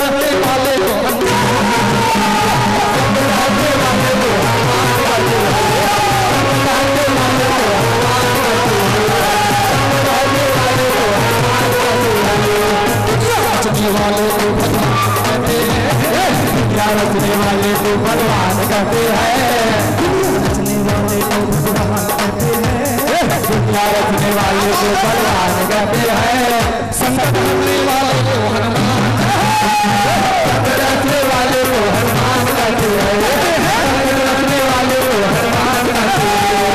रहने वाले को रचने वाले को भगवान कहते हैं, रचने वाले को भगवान कहते हैं, दुनिया रचने वाले को भगवान कहते हैं। संकट हरने वाले को हनुमान, रचने वाले को हनुमान कहते हैं, रचने वाले को हनुमान कहते हैं।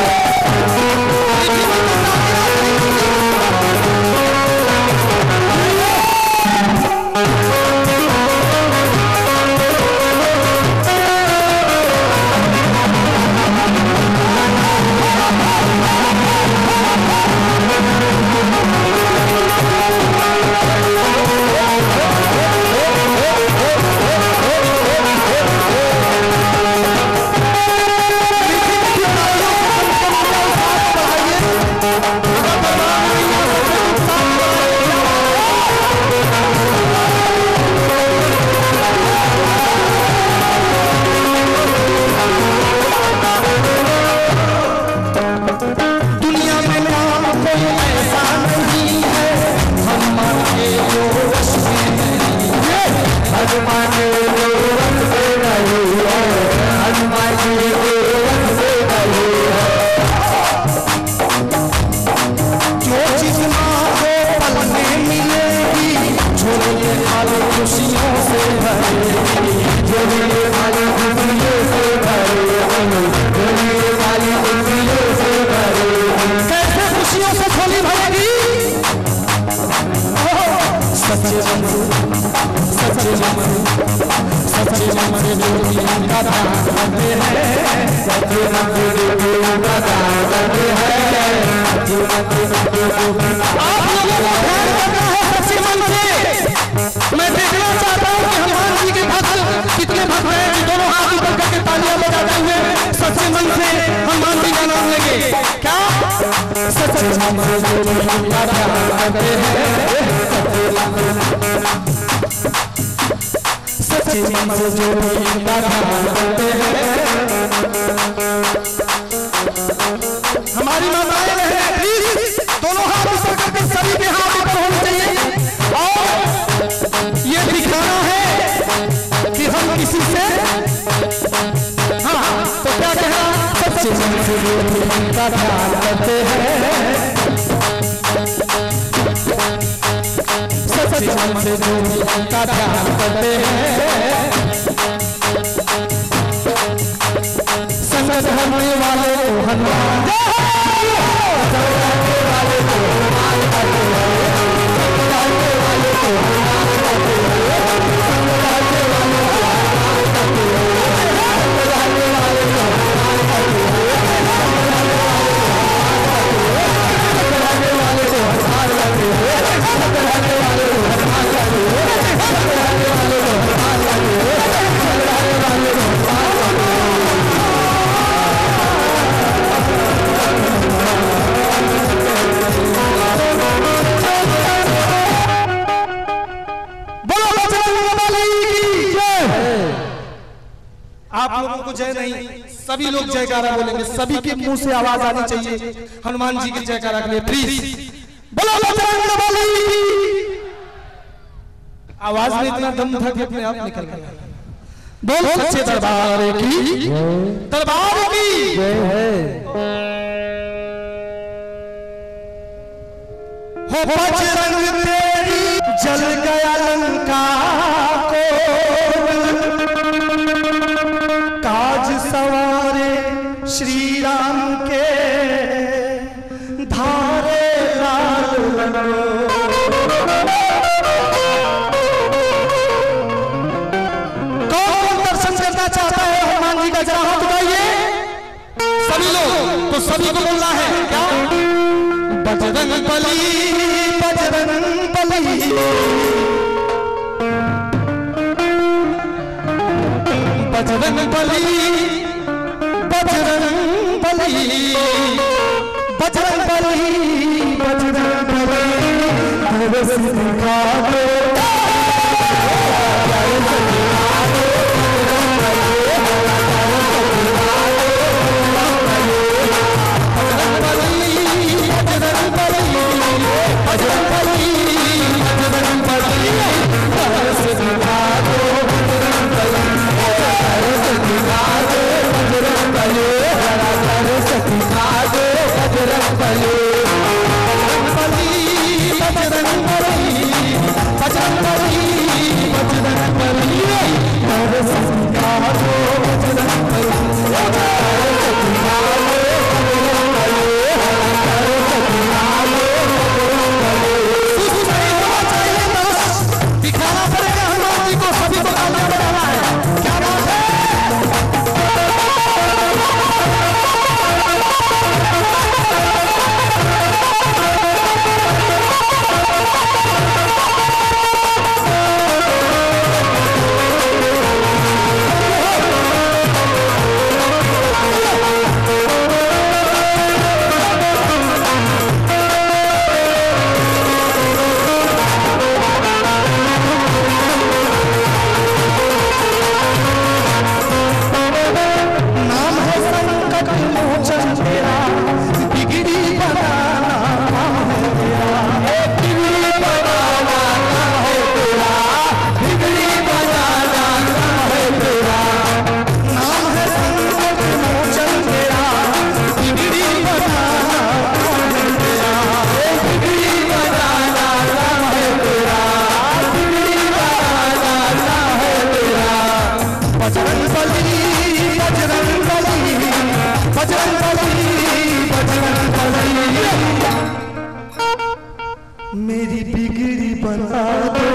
हमारी माताएं हैं, प्लीज दोनों हाथ ऊपर करके सभी के हाथ ऊपर होने चाहिए और ये दिखाना है कि हम किसी से हाँ तो क्या कह रहा सच्चे मन से जो का ध्यान करते हैं, सच्चे मन से जो का ध्यान करते हैं, संगत हरने वाले को हनुमान आप लोगों को जय नहीं, सभी लोग जयकारा बोलेंगे, सभी के मुंह से आवाज आनी चाहिए हनुमान जी के जयकारा के लिए, प्लीज बोलो बजरंग बली। आवाज में इतना दम था कि अपने आप निकल गया। बोल सच्चे दरबार की, दरबार की हो बजरंग तेरी जल गया लंका को, काज सवारे श्री राम के धारे लाल बनो। कौन दर्शन करना चाहता है हनुमान जी का, जरा हाथ उठाइए सभी लोग, तो सभी को बोलना है क्या बजरंग बली बजरंग बली बजरंग बली बजरंग बली बजरंग बली बजरंग मेरी बिगड़ी बना दो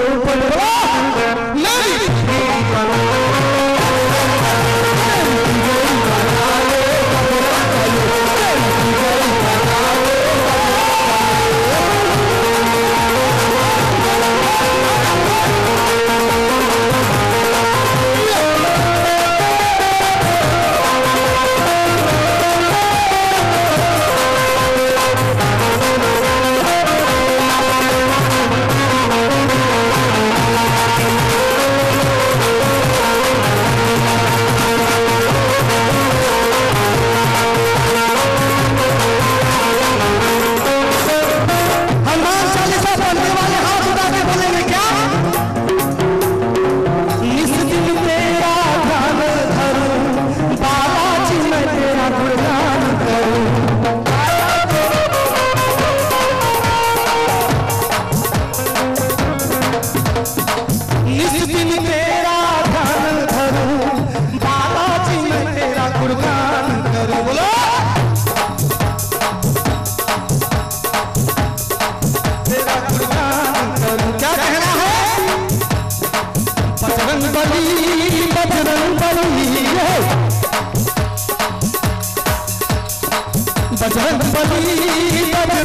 बजरंग बली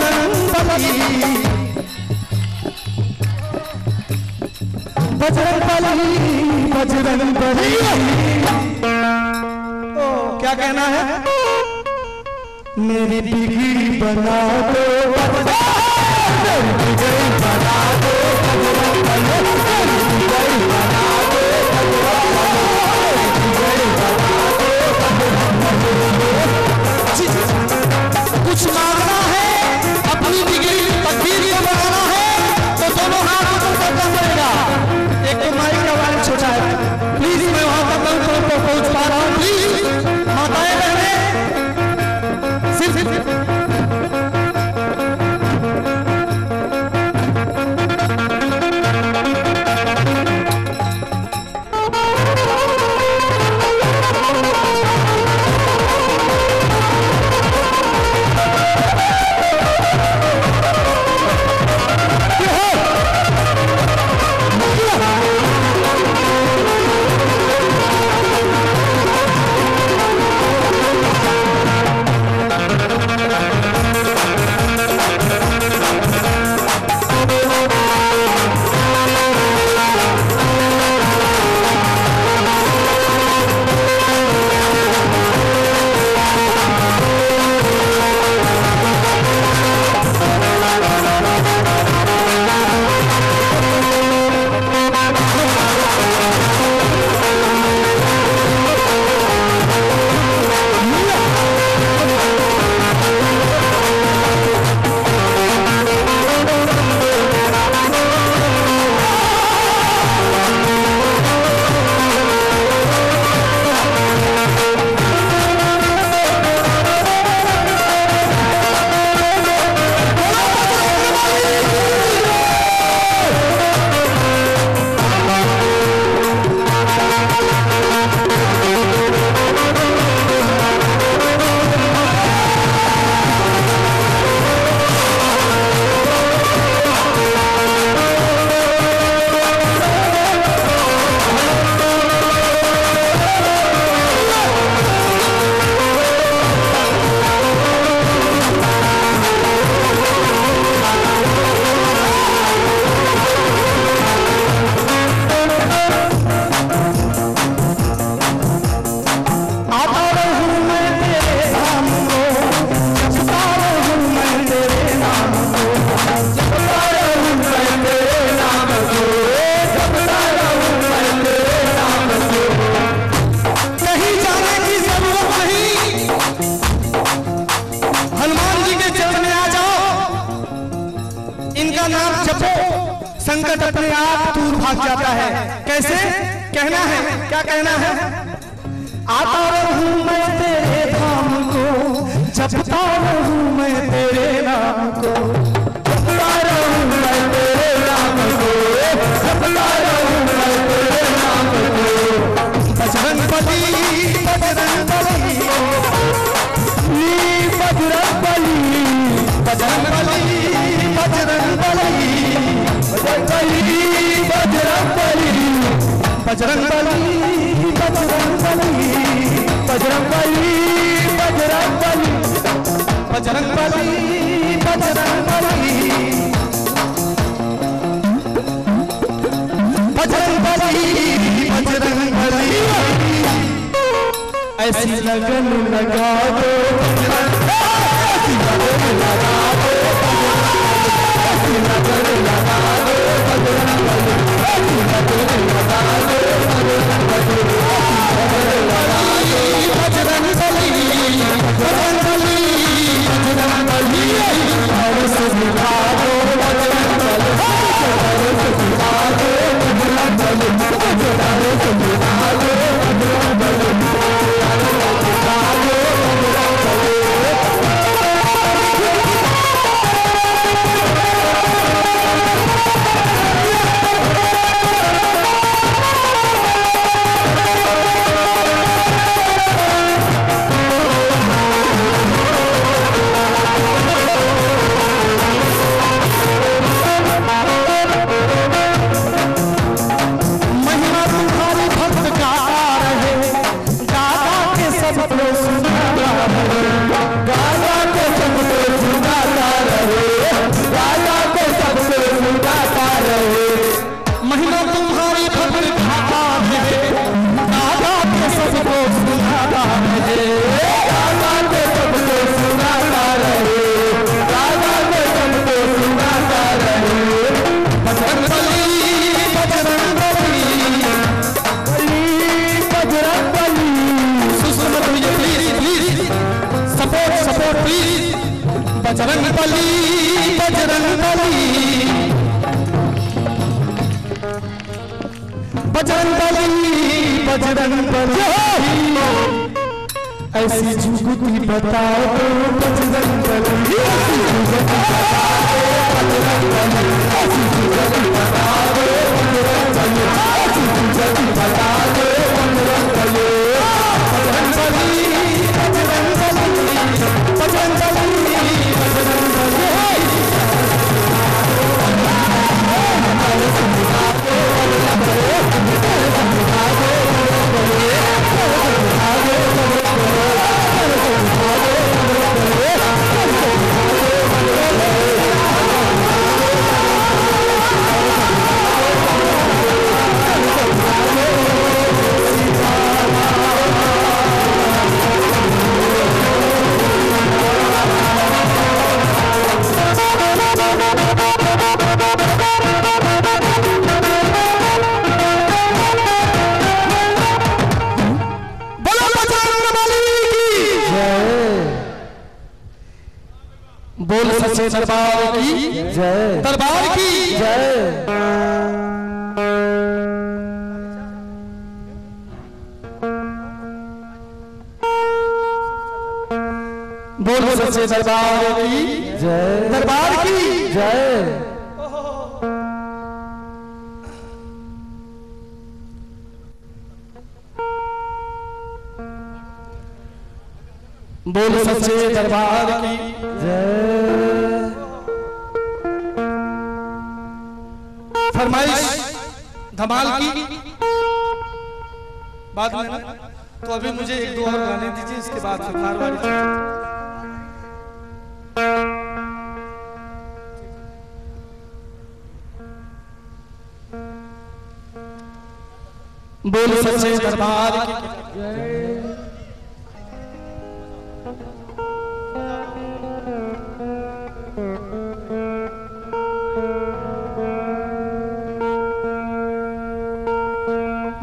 बजरंग बली बजरंग बली बजरंग बली। ओ क्या कहना है? मेरी बिगड़ी बना दो मेरी बिगड़ी बना दो कुछ मांगना है, अपनी बिगड़ी तकदीर को बनाना है तो दोनों हाथ ऊपर करना पड़ेगा। एक तो माइक का वाला छोटा है, प्लीज मैं वहां तक पहुंच पा रहा हूं। प्लीज माताएं बहनें सिर्फ जपो, संकट अपने आप दूर भाग जाता है। कैसे कहना है, क्या कहना है? आता रहूं मैं तेरे धाम को, जपता रहूं मैं तेरे नाम को, जपता रहूं मैं तेरे नाम को, जपता रहूं मैं तेरे नाम को। बजरंग बली, बजरंग बली, बजरंग बली, बजरंग बली, बजरंग बली, बजरंग बली, बजरंग बली, बजरंग बली, बजरंग बली, बजरंग बली, बजरंग बली, बजरंग बली, बजरंग बली, बजरंग बली, बजरंग बली। ऐसी लगन लगा दो, ऐसी लगन लगा दो, ऐसी लगन लगा दो, बजरंग बली, ऐसी लगन लगा दो, बजरंग बली, बजरंग बली, बजरंग बली, बजरंग बली, और से दिखा दो बजरंग बली, और से दिखा दो बजरंग बली, और से दिखा दो बजरंग बली। बजरंग बली, बजरंग बली, बजरंग बली, बजरंग बली। ऐसी जुगती बताओ बजरंग बली, ऐसी जुगती बताओ बजरंग बली, ऐसी जुगती बताओ बजरंग बली, ऐसी जुगती बताओ बजरंग बली, बजरंग बली, बजरंग बली, बजरंग बली। बोल सच्चे दरबार की जय, दरबार की जय। बोल सच्चे दरबार की जय, दरबार की जय। बोल सच्चे दरबार की जय। फरमाइश धमाल की बात में, तो अभी मुझे एक दो और गाने दीजिए, इसके बाद फिर मारवाड़ी। बोल सच्चे दरबार की जय।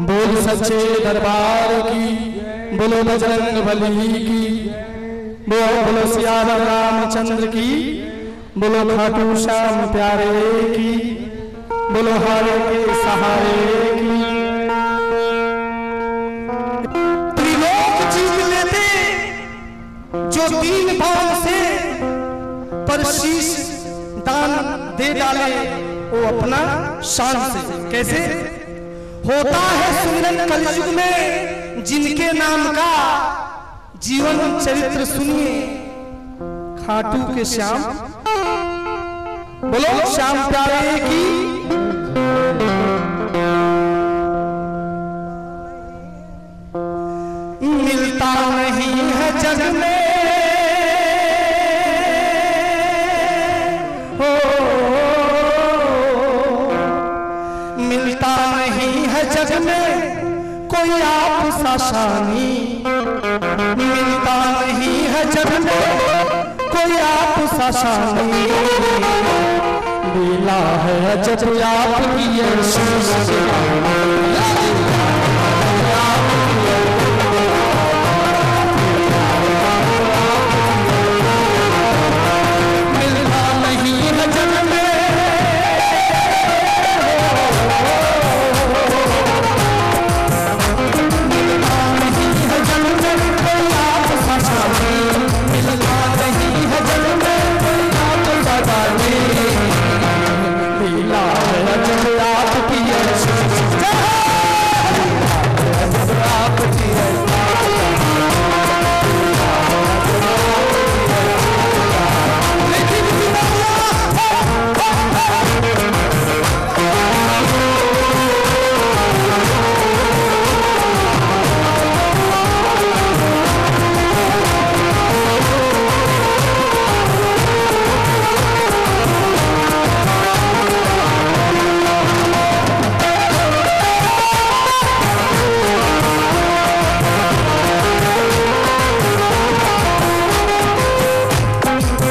बोल सच्चे दरबार की, बोलो बजरंग बली की, बोलो सियावर रामचंद्र की, बोलो खाटू श्याम प्यारे की, बोलो हारे के सहारे की। त्रिलोक जीत लेते जो दीन भाव से पर शीश दान दे डाले वो अपना शान से। कैसे होता है सुमिरन कलयुग में जिनके नाम का जीवन चरित्र सुनिए खाटू के श्याम, बोलो श्याम प्यारे की। मिलता नहीं है जग में हो, मिलता नहीं है जग में कोई आप सा शानी, मिलता नहीं है जग में कोई आप सा शानी। लीला है अजब आपकी ये सृष्टि, मिलता नहीं है जग में, मिलता नहीं है जग में कोई आप सा शानी, मिलता नहीं है जग में कोई आप सा शानी। लीला है अजब आपकी ये सृष्टि, अजब आपकी है।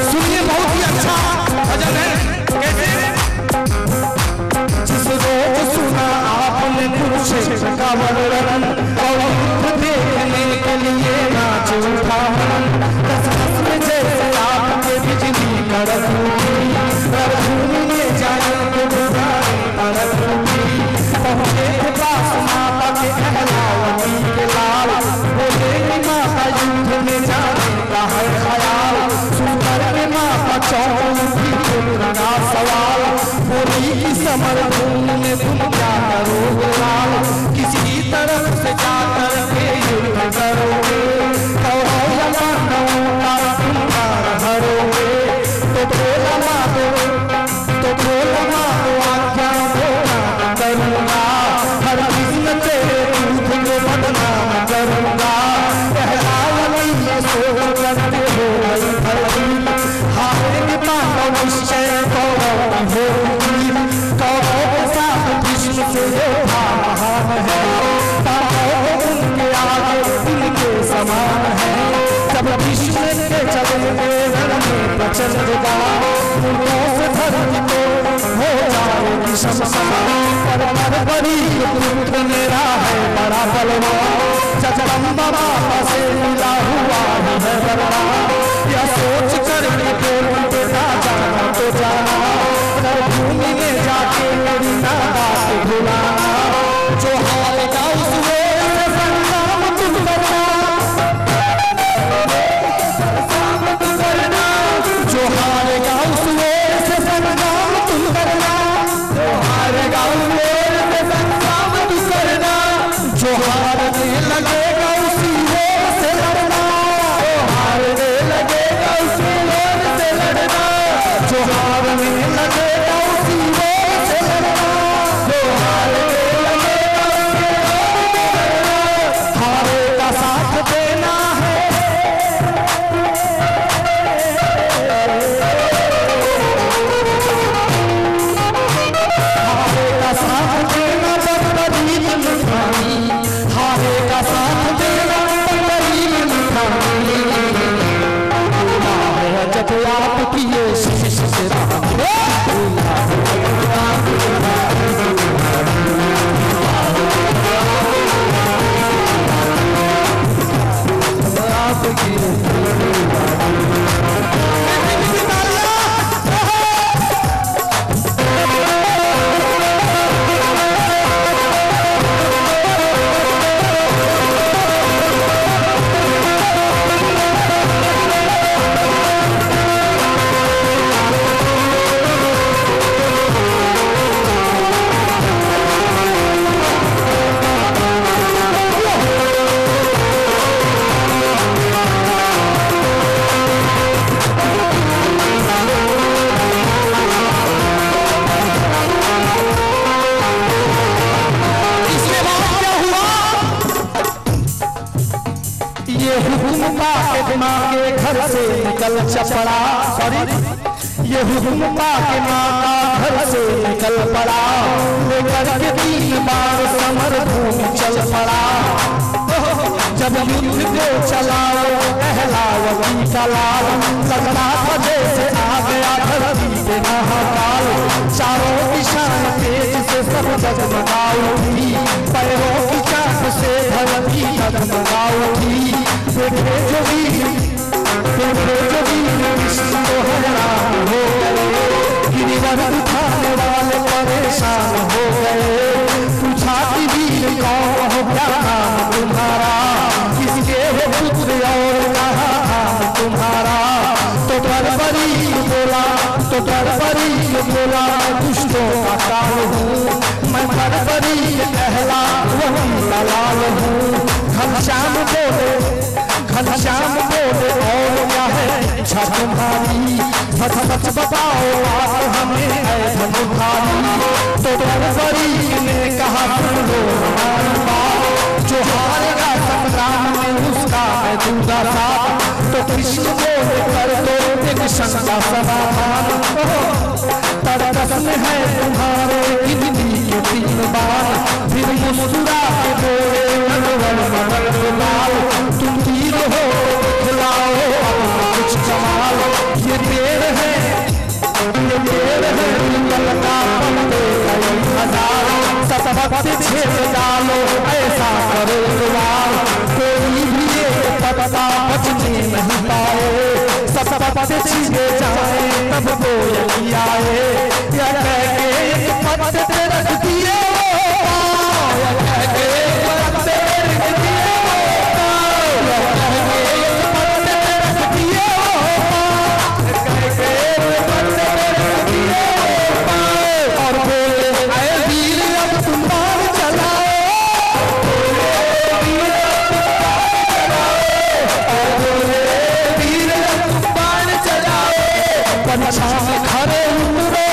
सुनिए बहुत ही अच्छा भजन है। कैसे जिस रोज सुना आपने कुरुक्षेत्र का वर्णन और युद्ध देखने के लिए नाच उठा मन, दस में जैसे आपके बिजली कड़क उठी, रघुनी ने जाने को बुझाए तड़क उठी। पहुंचे थे पास माता के कहलावती के लाल, बोले कि माता युद्ध में जाने का है ख्याल। सुंदर के माता चौकी का सवाल, बोली की समर भूमि में तुम क्या करोगे लाल, किसी तरफ से जाकर के युद्ध करोगे, कहो या मानवों का तुम मार भरोगे। तो बोला मानो आज्ञा को ना करूंगा, हर किस्म तेरे दूध को बदनाम करूंगा। कहलावती ये सोच करते हो गई धरती, हारेंगे पांडव निश्चय कौरव की होगी। कौरव के साथ भीष्म से योद्धा महान है, पांडव उनके आगे उनके समान है। जब भीष्म के चलेंगे रण में प्रचंडता, उनको से धरती को हो जाएगी शमशान। पर बड़ी पुत्र मेरा है बड़ा बलवान, जगदम्बा माता से मिला हुआ है बलवान। यह सोच कर के बेटा जाना तो जाना, भूमि में जाके मेरी ना बात भुलाना। जो हारेगा उस वेर से संग्राम तुम करना, जो हारेगा उस वेर से संग्राम तुम करना, जो हारेगा उस वेर से संग्राम तुम करना। जो हारने लगेगा उसी वेर से लड़ना, जो हारने लगेगा उसी वेर से लड़ना, जो हारने लगेगा उसी वेर से लड़ना, जो हारने लगेगा उसी वेर से लड़ना। हारे का साथ देना है, हारे का साथ देना बदरीब निभानी, हारे का साथ देना बदरीब निभानी। जब आपकी ये शीश से घर से निकल चपड़ा, सॉरी ये हुक्म पाके माता घर से निकल पड़ा, लेकर के 3 बार समर भूमि चल पड़ा। जब युद्ध को चलाओ कहलावती का लाल, लगना था जैसे आ गया धरती पे महाकाल। चारों दिशाएं तेज से सब जगमगा उठी, पैरों की चाक से धरती जगमगा उठी। देखे जो वीर कृष्ण को हैरान हो गए, गिरिवर उठाने वाले परेशान हो गए। पूछा कि वीर कौन हो, क्या नाम तुम्हारा, किसके हो पुत्र और कहाँ नाम तुम्हारा। तो बरबरी बोला, तो बरबरी बोला, दुष्टों का काल हूँ मैं, बरबरी कहला वही दलाल हूँ। घनश्याम बोले और क्या है इच्छा तुम्हारी, सच सच बताओ आप हमें है धनुधारी। तो बरबरी ने कहा सुन लो हमारी बात, जो हारेगा संग्राम में उसका है दूंगा साथ। तो कृष्ण बोले कर दो एक शंका समाधान, तरकस में है तुम्हारे गिनती के 3 बार। फिर मुस्कुरा के बोले लाल, तुम तीर हो खिलाओ कुछ कमाल। ये पेड़ है ललका पत्ते कई हजार, सतपत्ते छेद डालो ऐसा करो द्वार। कोई भी एक पत्ता बचने नहीं पाए, सतपत्ते छीने जाए तब कोई आए। या कह के एक पत्ते पे रख दिए, या कह के एक पत्ते पे रख दिए, खड़े उतरो।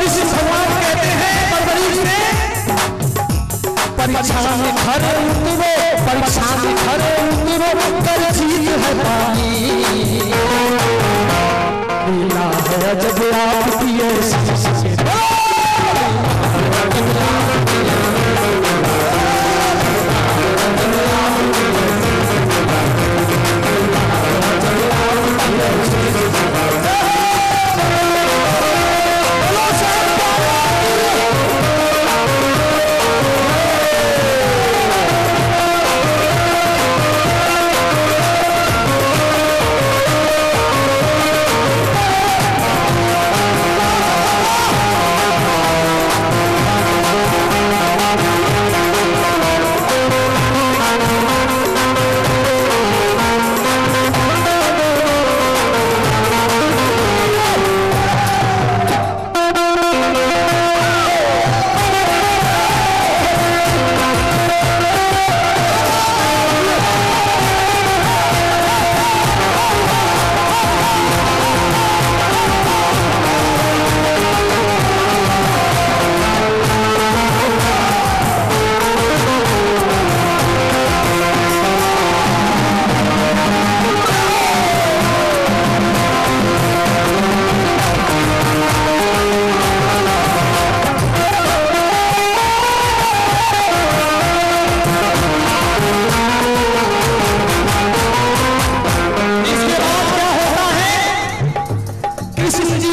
ऋषि भगवान कहते हैं बरबरी से, परीक्षा में खड़े उतरो, परीक्षा में खड़े उतरो, कर जीत है पानी। लीला है जब आपकी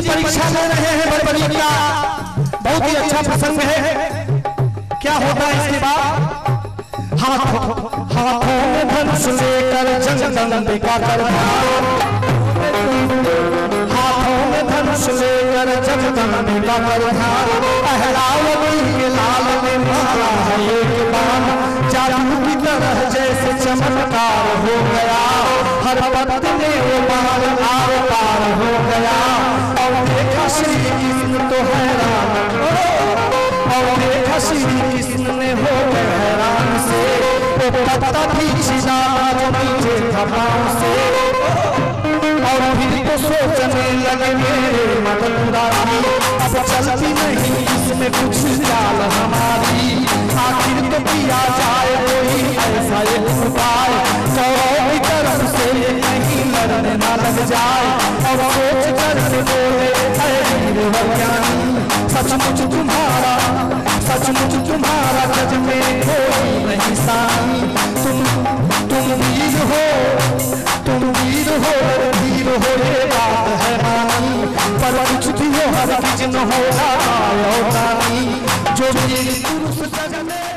परीक्षा ले रहे हैं बरबरी का, बहुत ही अच्छा प्रसंग है। क्या होता है इसके बाद, हाथों में धनुष लेकर जगदम्बे का दरबार, हाथों में धनुष लेकर जगदम्बे का दरबार। अहलावती के लाल में मारा है एक बाण, जादू की तरह जैसे चमत्कार हो गया। हर पत्त में वो बाण आर पार हो गया। और देखा श्री कृष्ण तो हैरान, और देखा श्री कृष्ण ने हो गए हैरान से। वो पत्ता भी छिड़ा जो नीचे था पाँव से। और फिर तो सोचने लगे मेरे मदनदारी, अब चलती नहीं इसमें कुछ चाल हमारी। आखिर हो ज्ञानी, सचमुच तुम्हारा जग में कोई नहीं सानी। तुम वीर हो वीर हो ये बात है मानी, पर कुछ भी हो हर किसी न हो जो वीर पुरुष जग में